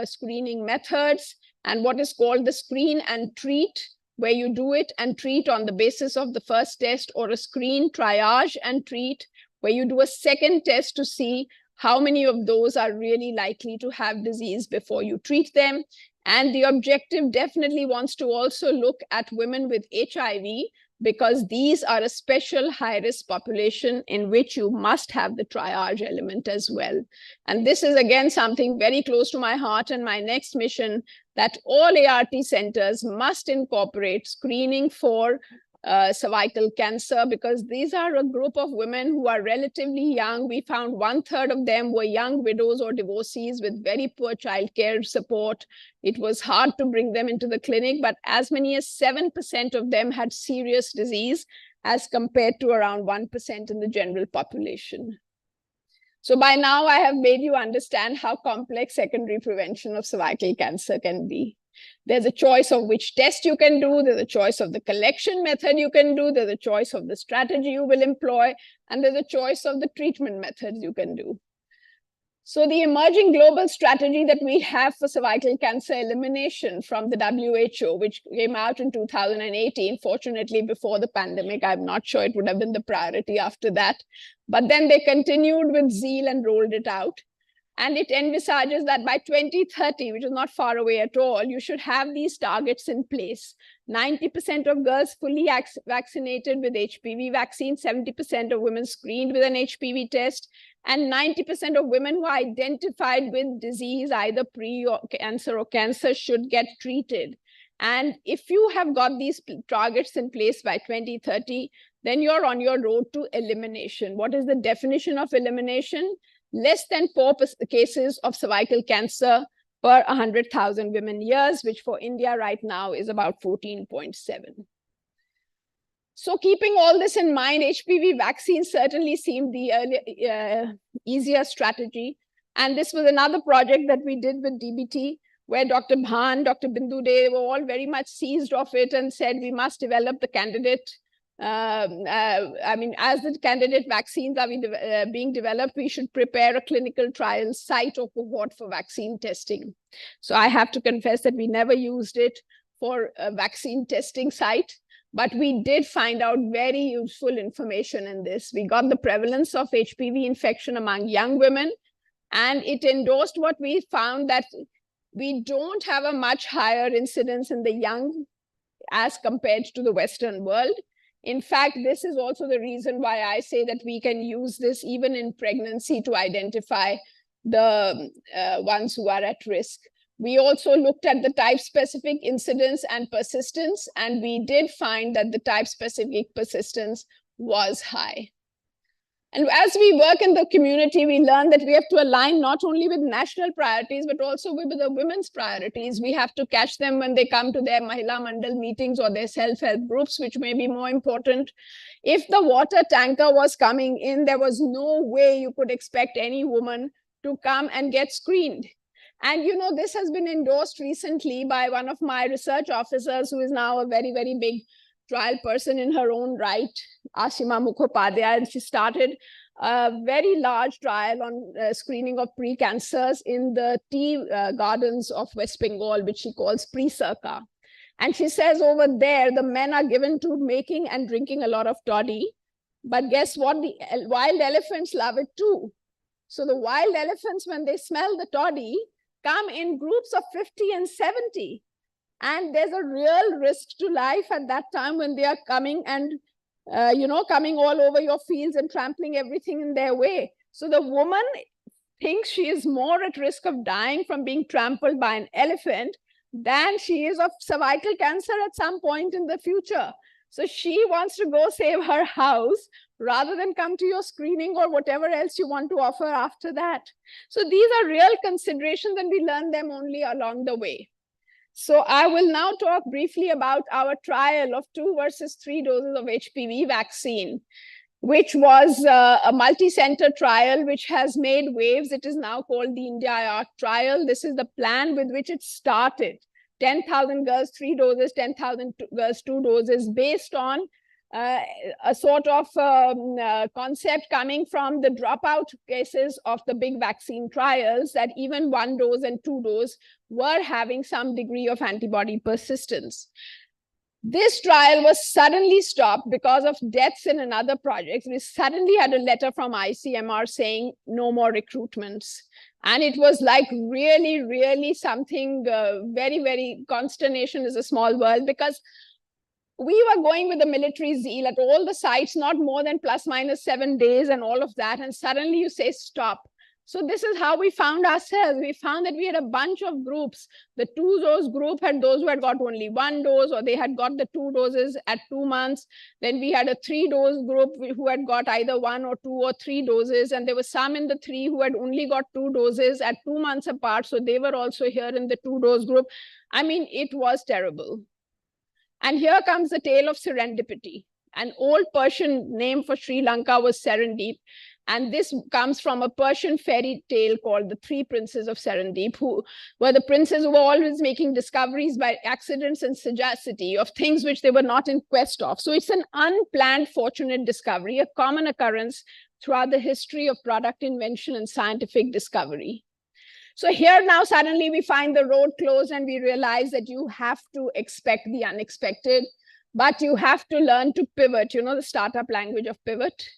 screening methods, and what is called the screen and treat, where you do it and treat on the basis of the first test, or a screen, triage and treat, where you do a second test to see how many of those are really likely to have disease before you treat them. And the objective definitely wants to also look at women with HIV, because these are a special high-risk population in which you must have the triage element as well. And this is again something very close to my heart, and my next mission, that all ART centers must incorporate screening for cervical cancer, because these are a group of women who are relatively young. We found 1/3 of them were young widows or divorcees with very poor childcare support. It was hard to bring them into the clinic, but as many as 7% of them had serious disease, as compared to around 1% in the general population. So by now I have made you understand how complex secondary prevention of cervical cancer can be. There's a choice of which test you can do, there's a choice of the collection method you can do, there's a choice of the strategy you will employ, and there's a choice of the treatment methods you can do. So the emerging global strategy that we have for cervical cancer elimination from the WHO, which came out in 2018, fortunately before the pandemic, I'm not sure it would have been the priority after that, but then they continued with zeal and rolled it out. And it envisages that by 2030, which is not far away at all, you should have these targets in place. 90% of girls fully vaccinated with HPV vaccine, 70% of women screened with an HPV test, and 90% of women who are identified with disease, either pre-cancer or cancer, should get treated. And if you have got these targets in place by 2030, then you're on your road to elimination. What is the definition of elimination? less than 4 cases of cervical cancer per 100,000 women years, which for India right now is about 14.7. So keeping all this in mind, HPV vaccine certainly seemed the easier strategy. And this was another project that we did with DBT, where Dr. Bhan, Dr. Bindu De were all very much seized of it and said, we must develop the candidate. I mean, as the candidate vaccines are being developed, we should prepare a clinical trial site or cohort for vaccine testing. So I have to confess that we never used it for a vaccine testing site, but we did find out very useful information in this. We got the prevalence of HPV infection among young women, and it endorsed what we found, that we don't have a much higher incidence in the young as compared to the Western world. In fact, this is also the reason why I say that we can use this even in pregnancy to identify the ones who are at risk. We also looked at the type-specific incidence and persistence, and we did find that the type-specific persistence was high. And as we work in the community, we learn that we have to align not only with national priorities, but also with the women's priorities. We have to catch them when they come to their Mahila Mandal meetings or their self-help groups, which may be more important. If the water tanker was coming in, there was no way you could expect any woman to come and get screened. And you know, this has been endorsed recently by one of my research officers, who is now a very, very big trial person in her own right, Ashima Mukhopadhyay, and she started a very large trial on screening of pre-cancers in the tea gardens of West Bengal, which she calls pre-Circa. And she says over there, the men are given to making and drinking a lot of toddy, but guess what? The wild elephants love it too. So the wild elephants, when they smell the toddy, come in groups of 50 and 70. And there's a real risk to life at that time when they are coming and, you know, coming all over your fields and trampling everything in their way. So the woman thinks she is more at risk of dying from being trampled by an elephant than she is of cervical cancer at some point in the future. So she wants to go save her house rather than come to your screening or whatever else you want to offer after that. So these are real considerations, and we learn them only along the way. So I will now talk briefly about our trial of 2 versus 3 doses of HPV vaccine, which was a multi-center trial which has made waves. It is now called the India IARC trial. This is the plan with which it started. 10,000 girls, 3 doses, 10,000 girls, 2 doses, based on a sort of concept coming from the dropout cases of the big vaccine trials, that even 1 dose and 2 dose were having some degree of antibody persistence. This trial was suddenly stopped because of deaths in another project. We suddenly had a letter from ICMR saying no more recruitments. And it was like really, really something very, very, consternation is a small word, because we were going with the military zeal at all the sites, not more than ±7 days and all of that. And suddenly you say stop. So this is how we found ourselves. We found that we had a bunch of groups. The 2 dose group had those who had got only 1 dose, or they had got the 2 doses at 2 months. Then we had a 3 dose group who had got either 1 or 2 or 3 doses. And there were some in the 3 who had only got 2 doses at 2 months apart. So they were also here in the 2 dose group. I mean, it was terrible. And here comes the tale of serendipity. An old Persian name for Sri Lanka was Serendip. And this comes from a Persian fairy tale called The 3 Princes of Serendip, who were the princes who were always making discoveries by accidents and sagacity of things which they were not in quest of. So it's an unplanned, fortunate discovery, a common occurrence throughout the history of product invention and scientific discovery. So here now suddenly we find the road closed, and we realize that you have to expect the unexpected, but you have to learn to pivot, you know, the startup language of pivot.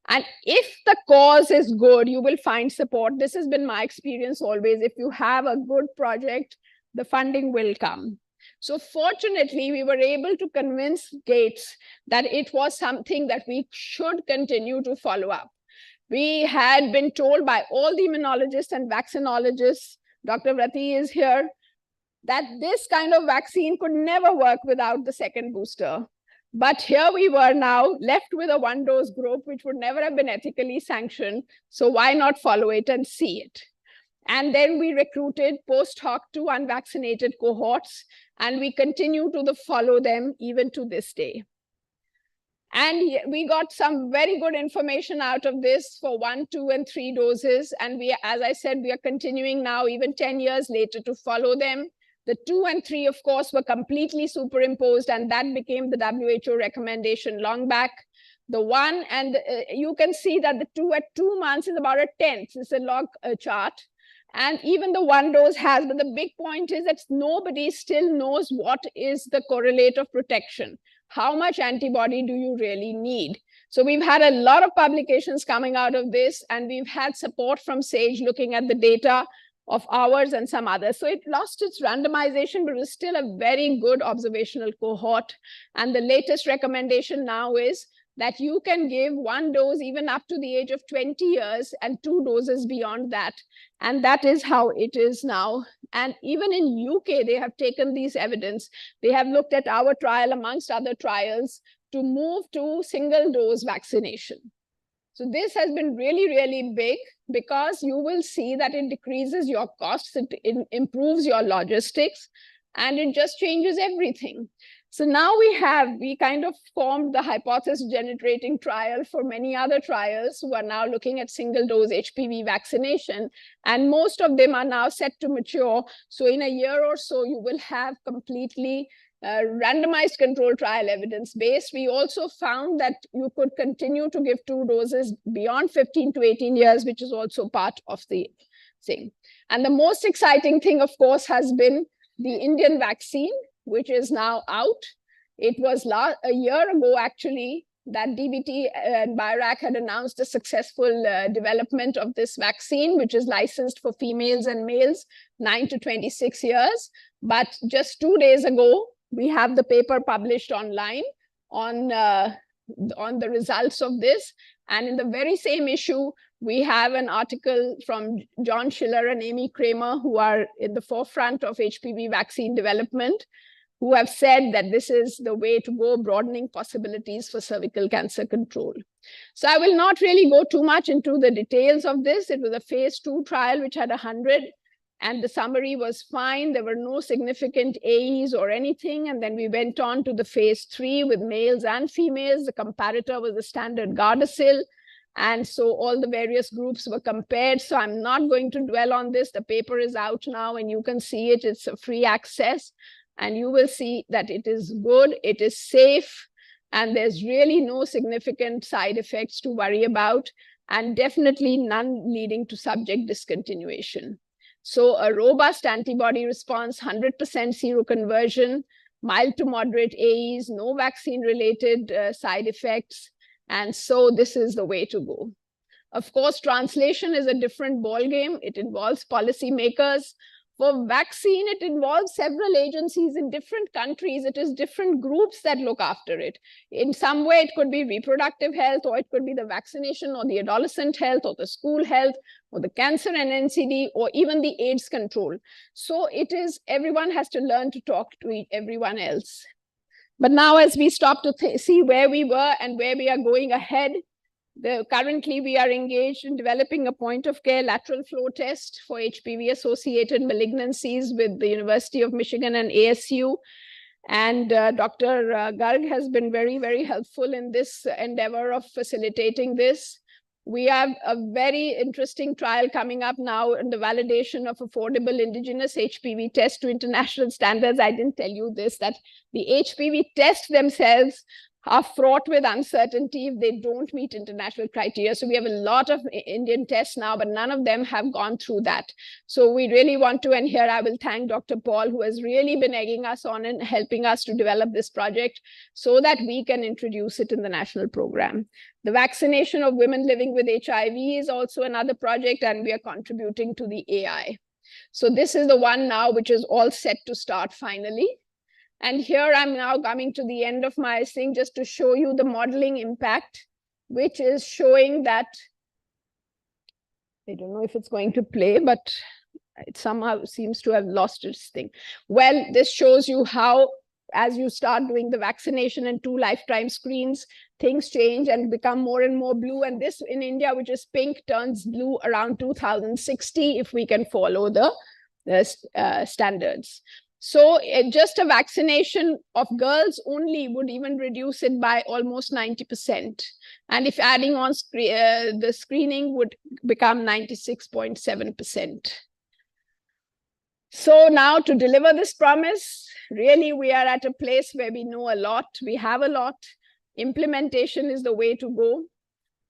And if the cause is good, you will find support. This has been my experience always. If you have a good project, the funding will come. So fortunately, we were able to convince Gates that it was something that we should continue to follow up. We had been told by all the immunologists and vaccinologists, Dr. Vrati is here, that this kind of vaccine could never work without the second booster. But here we were now left with a one-dose group, which would never have been ethically sanctioned. So why not follow it and see it? And then we recruited post hoc 2 unvaccinated cohorts, and we continue to follow them even to this day. And we got some very good information out of this for 1, 2, and 3 doses. And we, as I said, we are continuing now, even 10 years later, to follow them. The 2 and 3, of course, were completely superimposed, and that became the WHO recommendation long back. The 1, and you can see that the 2 at 2 months is about 1/10. It's a log chart. And even the 1 dose has, but the big point is that nobody still knows what is the correlate of protection. How much antibody do you really need? So we've had a lot of publications coming out of this, and we've had support from SAGE looking at the data of ours and some others. So it lost its randomization, but it was still a very good observational cohort. And the latest recommendation now is that you can give 1 dose even up to the age of 20 years and 2 doses beyond that. And that is how it is now. And even in UK, they have taken these evidence. They have looked at our trial amongst other trials to move to single dose vaccination. So this has been really, really big, because you will see that it decreases your costs, it improves your logistics, and it just changes everything. So now we kind of formed the hypothesis generating trial for many other trials who are now looking at single dose HPV vaccination, and most of them are now set to mature. So in a year or so, you will have completely randomized control trial evidence base. We also found that you could continue to give 2 doses beyond 15 to 18 years, which is also part of the thing. And the most exciting thing, of course, has been the Indian vaccine, which is now out. It was a year ago, actually, that DBT and BioRac had announced a successful development of this vaccine, which is licensed for females and males 9 to 26 years. But just 2 days ago, we have the paper published online on the results of this. And in the very same issue, we have an article from John Schiller and Amy Kramer, who are in the forefront of HPV vaccine development, who have said that this is the way to go, broadening possibilities for cervical cancer control. So I will not really go too much into the details of this. It was a phase 2 trial, which had 100. And the summary was fine. There were no significant AEs or anything. And then we went on to the phase 3 with males and females. The comparator was the standard Gardasil. And so all the various groups were compared. So I'm not going to dwell on this. The paper is out now and you can see it. It's a free access. And you will see that it is good, it is safe, and there's really no significant side effects to worry about, and definitely none leading to subject discontinuation. So a robust antibody response, 100% seroconversion, mild to moderate AEs, no vaccine-related side effects. And so this is the way to go. Of course, translation is a different ballgame. It involves policymakers. For vaccine, it involves several agencies in different countries. It is different groups that look after it. In some way, it could be reproductive health, or it could be the vaccination, or the adolescent health, or the school health, or the cancer and NCD, or even the AIDS control. So it is, everyone has to learn to talk to everyone else. But now, as we stop to see where we were and where we are going ahead, currently, we are engaged in developing a point-of-care lateral flow test for HPV-associated malignancies with the University of Michigan and ASU. And Dr. Garg has been very, very helpful in this endeavor of facilitating this. We have a very interesting trial coming up now in the validation of affordable indigenous HPV tests to international standards. I didn't tell you this, that the HPV tests themselves are fraught with uncertainty if they don't meet international criteria. So we have a lot of Indian tests now, but none of them have gone through that. So we really want to, and here I will thank Dr. Paul, who has really been egging us on and helping us to develop this project so that we can introduce it in the national program. The vaccination of women living with HIV is also another project, and we are contributing to the AI. So this is the one now which is all set to start finally. And here I'm now coming to the end of my thing just to show you the modeling impact, which is showing that, I don't know if it's going to play, but it somehow seems to have lost its thing. Well, this shows you how as you start doing the vaccination and 2 lifetime screens, things change and become more and more blue. And this in India, which is pink, turns blue around 2060 if we can follow the standards. So just a vaccination of girls only would even reduce it by almost 90%. And if adding on the screening would become 96.7%. So now to deliver this promise, really we are at a place where we know a lot, we have a lot. Implementation is the way to go.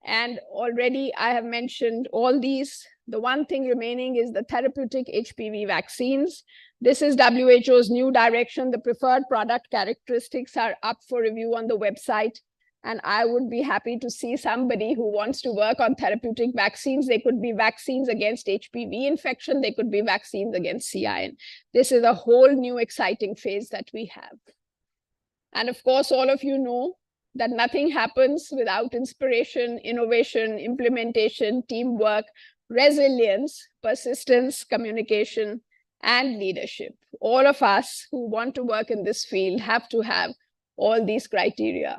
And already I have mentioned all these. The one thing remaining is the therapeutic HPV vaccines. This is WHO's new direction. The preferred product characteristics are up for review on the website. And I would be happy to see somebody who wants to work on therapeutic vaccines. They could be vaccines against HPV infection. They could be vaccines against CIN. This is a whole new exciting phase that we have. And of course, all of you know that nothing happens without inspiration, innovation, implementation, teamwork, resilience, persistence, communication, and leadership. All of us who want to work in this field have to have all these criteria.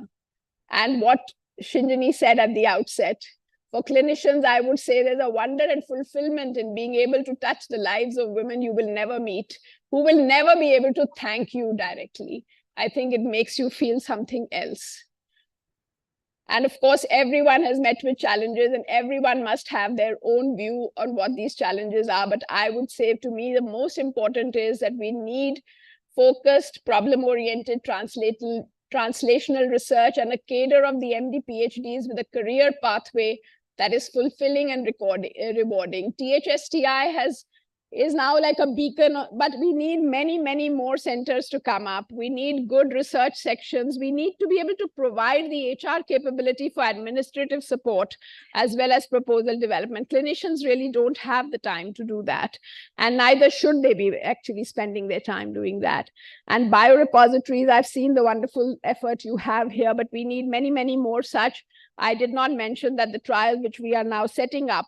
And what Shinjini said at the outset, for clinicians, I would say there's a wonder and fulfillment in being able to touch the lives of women you will never meet, who will never be able to thank you directly. I think it makes you feel something else. And of course, everyone has met with challenges and everyone must have their own view on what these challenges are. But I would say, to me, the most important is that we need focused, problem-oriented translational research and a cadre of the MD PhDs with a career pathway that is fulfilling and rewarding. THSTI is now like a beacon, but we need many, many more centers to come up. We need good research sections. We need to be able to provide the HR capability for administrative support as well as proposal development. Clinicians really don't have the time to do that, and neither should they be actually spending their time doing that. And biorepositories, I've seen the wonderful effort you have here, but we need many, many more such. I did not mention that the trial which we are now setting up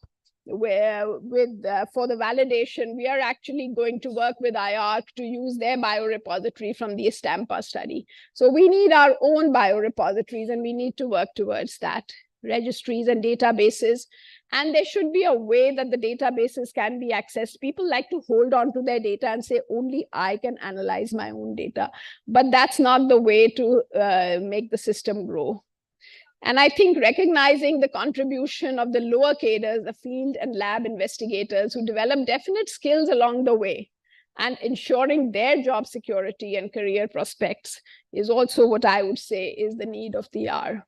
for the validation, we are actually going to work with IARC to use their biorepository from the Estampa study. So we need our own biorepositories and we need to work towards that. Registries and databases. And there should be a way that the databases can be accessed. People like to hold on to their data and say, only I can analyze my own data. But that's not the way to make the system grow. And I think recognizing the contribution of the lower cadres, the field and lab investigators who develop definite skills along the way, and ensuring their job security and career prospects is also what I would say is the need of the hour.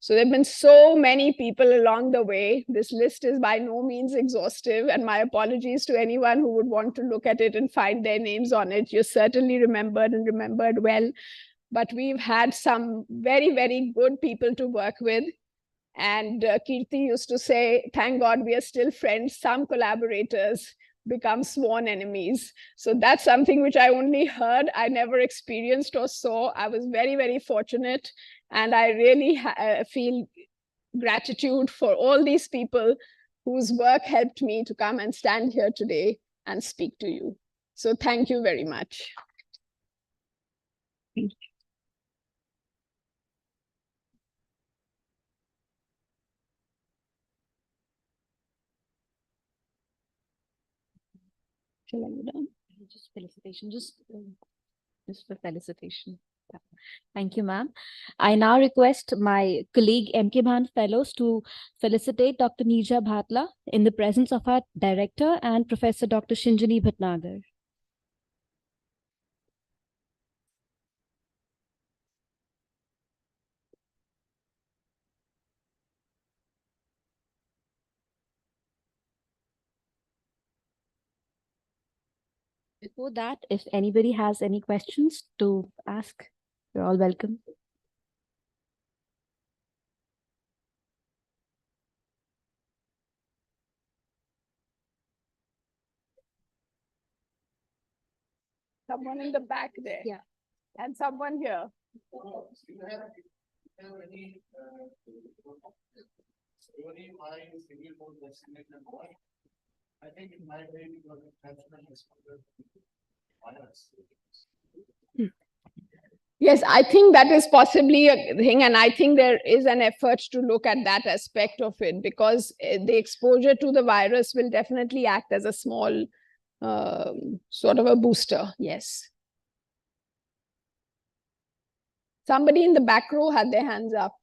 So there have been so many people along the way. This list is by no means exhaustive, and my apologies to anyone who would want to look at it and find their names on it. You're certainly remembered and remembered well. But we've had some very, very good people to work with. And Kirti used to say, thank God we are still friends. Some collaborators become sworn enemies. So that's something which I only heard. I never experienced or saw. I was very, very fortunate. And I really feel gratitude for all these people whose work helped me to come and stand here today and speak to you. So thank you very much. Thank you. Shall I go down? Just felicitation, just for felicitation. Yeah. Thank you, ma'am. I now request my colleague M.K. Bhan Fellows to felicitate Dr. Neerja Bhatla in the presence of our director and Professor Dr. Shinjini Bhatnagar. Before that, if anybody has any questions to ask, you're all welcome. Someone in the back there. Yeah. And someone here. I think in my way because Yes, I think that is possibly a thing, and I think there is an effort to look at that aspect of it, because the exposure to the virus will definitely act as a small sort of a booster. Yes. Somebody in the back row had their hands up.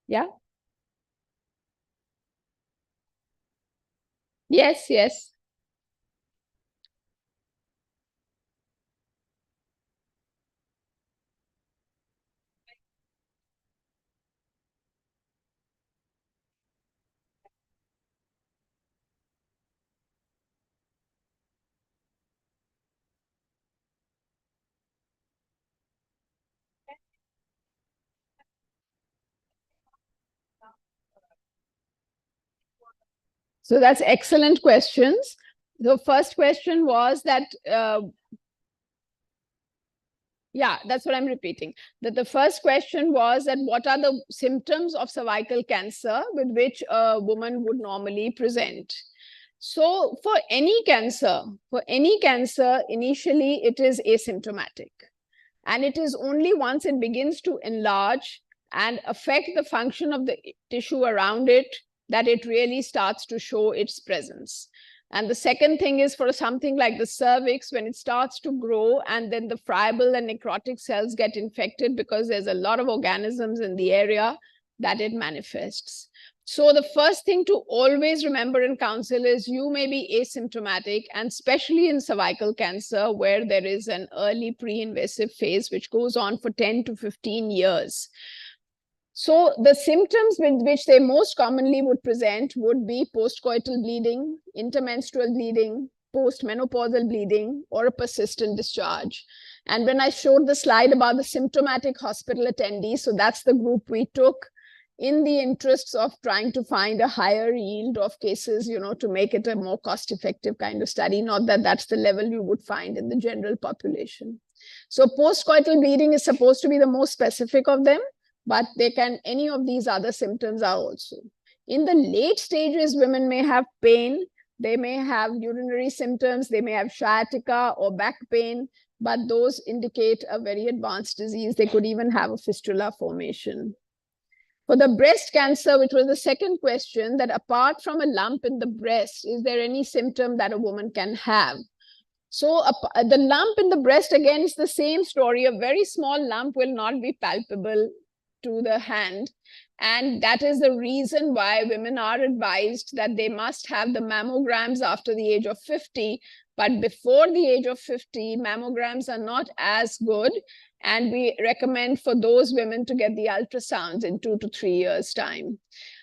Yeah. Yes, yes. So that's excellent questions. The first question was that, yeah, that's what I'm repeating. That the first question was that what are the symptoms of cervical cancer with which a woman would normally present? So for any cancer, initially it is asymptomatic. And it is only once it begins to enlarge and affect the function of the tissue around it that it really starts to show its presence. And the second thing is for something like the cervix, when it starts to grow and then the friable and necrotic cells get infected because there's a lot of organisms in the area, that it manifests. So the first thing to always remember in counsel is you may be asymptomatic, and especially in cervical cancer, where there is an early pre-invasive phase, which goes on for 10 to 15 years. So the symptoms with which they most commonly would present would be postcoital bleeding, intermenstrual bleeding, postmenopausal bleeding, or a persistent discharge. And when I showed the slide about the symptomatic hospital attendees, so that's the group we took in the interests of trying to find a higher yield of cases, to make it a more cost-effective kind of study, not that that's the level you would find in the general population. So postcoital bleeding is supposed to be the most specific of them, but any of these other symptoms are also. In the late stages, women may have pain, they may have urinary symptoms, they may have sciatica or back pain, but those indicate a very advanced disease. They could even have a fistula formation. For the breast cancer, which was the second question, that apart from a lump in the breast, is there any symptom that a woman can have? So the lump in the breast, again, is the same story. A very small lump will not be palpable to the hand. And that is the reason why women are advised that they must have the mammograms after the age of 50. But before the age of 50, mammograms are not as good. And we recommend for those women to get the ultrasounds in 2 to 3 years' time.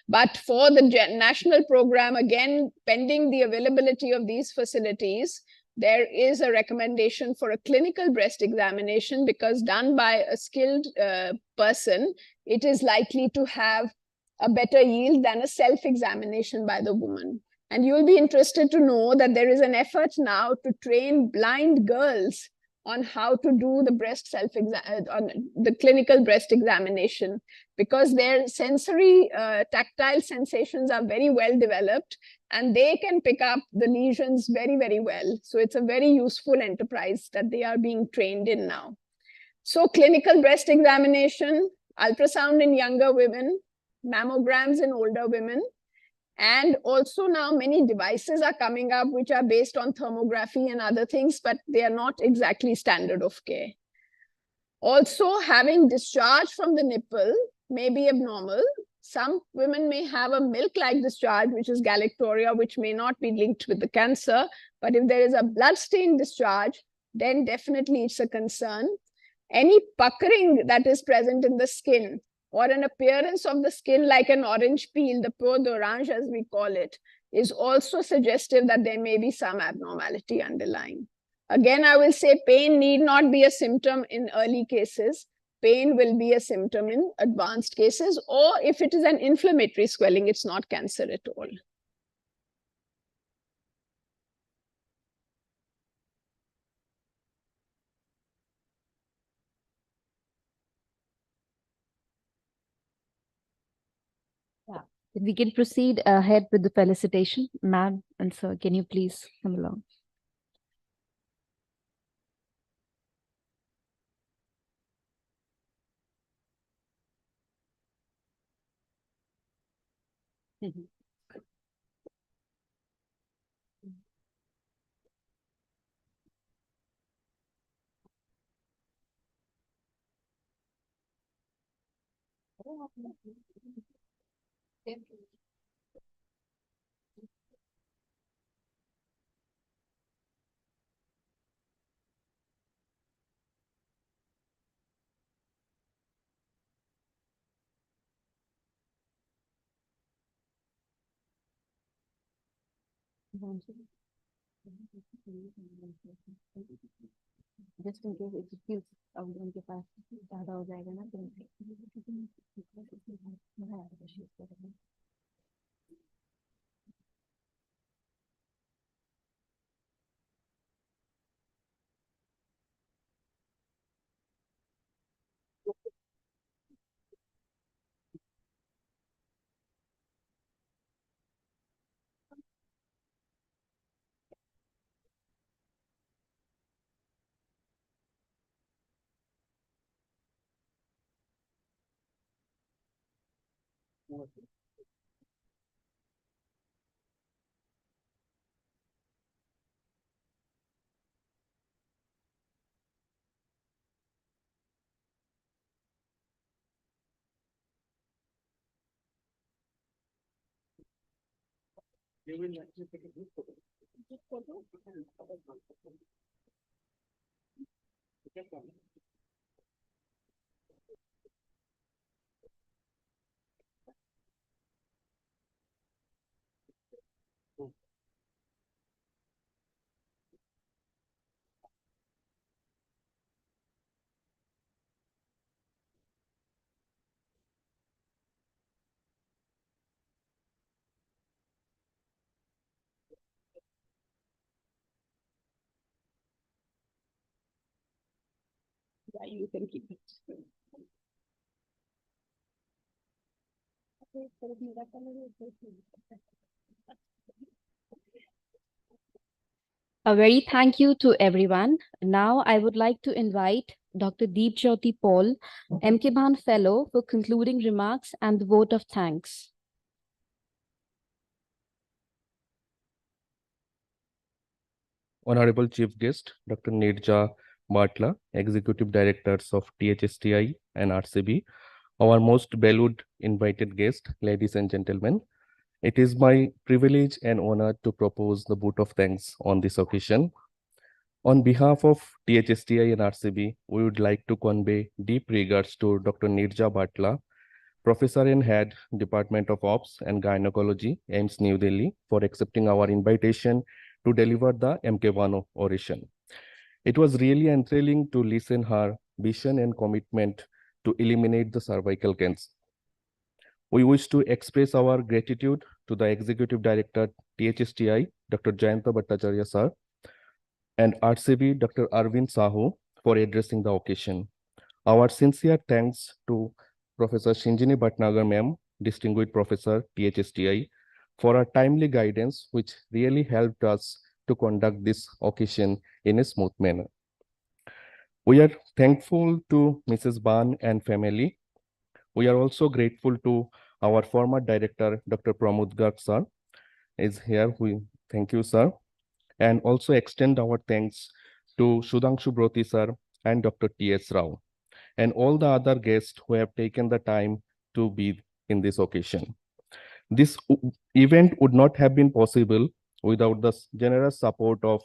But for the national program, again, pending the availability of these facilities, there is a recommendation for a clinical breast examination, because done by a skilled person, it is likely to have a better yield than a self-examination by the woman. And you'll be interested to know that there is an effort now to train blind girls on how to do the breast on the clinical breast examination, because their sensory tactile sensations are very well developed, and they can pick up the lesions very, very well. So it's a very useful enterprise that they are being trained in now. So clinical breast examination, ultrasound in younger women, mammograms in older women, and also now many devices are coming up which are based on thermography and other things, but they are not exactly standard of care. Also, having discharge from the nipple may be abnormal. Some women may have a milk-like discharge, which is galactoria, which may not be linked with the cancer. But if there is a blood-stained discharge, then definitely it's a concern. Any puckering that is present in the skin, or an appearance of the skin like an orange peel, the peau d'orange as we call it, is also suggestive that there may be some abnormality underlying. Again, I will say pain need not be a symptom in early cases. Pain will be a symptom in advanced cases, or if it is an inflammatory swelling, it's not cancer at all. Yeah. We can proceed ahead with the felicitation. Ma'am and sir, can you please come along? Just in case it feels उनके पास ज़्यादा हो जाएगा ना तो Yeah, you can keep it. A very thank you to everyone. Now I would like to invite Dr. Deep Jyoti Paul, MK Bhan Fellow, for concluding remarks and the vote of thanks. Honorable Chief Guest, Dr. Neerja Bhatla, Executive Directors of THSTI and RCB, our most valued invited guest, ladies and gentlemen. It is my privilege and honor to propose the vote of thanks on this occasion. On behalf of THSTI and RCB, we would like to convey deep regards to Dr. Neerja Bhatla, Professor and Head, Department of Ops and Gynecology, AIIMS New Delhi, for accepting our invitation to deliver the MK1 oration. It was really enthralling to listen her vision and commitment to eliminate the cervical cancer. We wish to express our gratitude to the Executive Director, THSTI, Dr. Jayanta Bhattacharya sir, and RCB, Dr. Arvind Sahu, for addressing the occasion. Our sincere thanks to Professor Shinjini Bhatnagar ma'am, Distinguished Professor, THSTI, for her timely guidance, which really helped us to conduct this occasion in a smooth manner. We are thankful to Mrs. Bhan and family. We are also grateful to our former director, Dr. Pramod Garg sir, is here. We thank you, sir. And also extend our thanks to Sudhanshu Broti sir and Dr. T.S. Rao, and all the other guests who have taken the time to be in this occasion. This event would not have been possible without the generous support of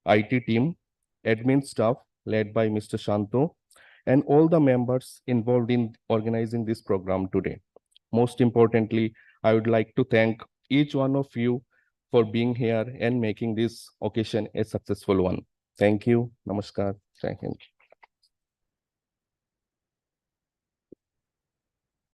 IT team, admin staff led by Mr. Shanto, and all the members involved in organizing this program today. Most importantly, I would like to thank each one of you for being here and making this occasion a successful one. Thank you. Namaskar. Thank you.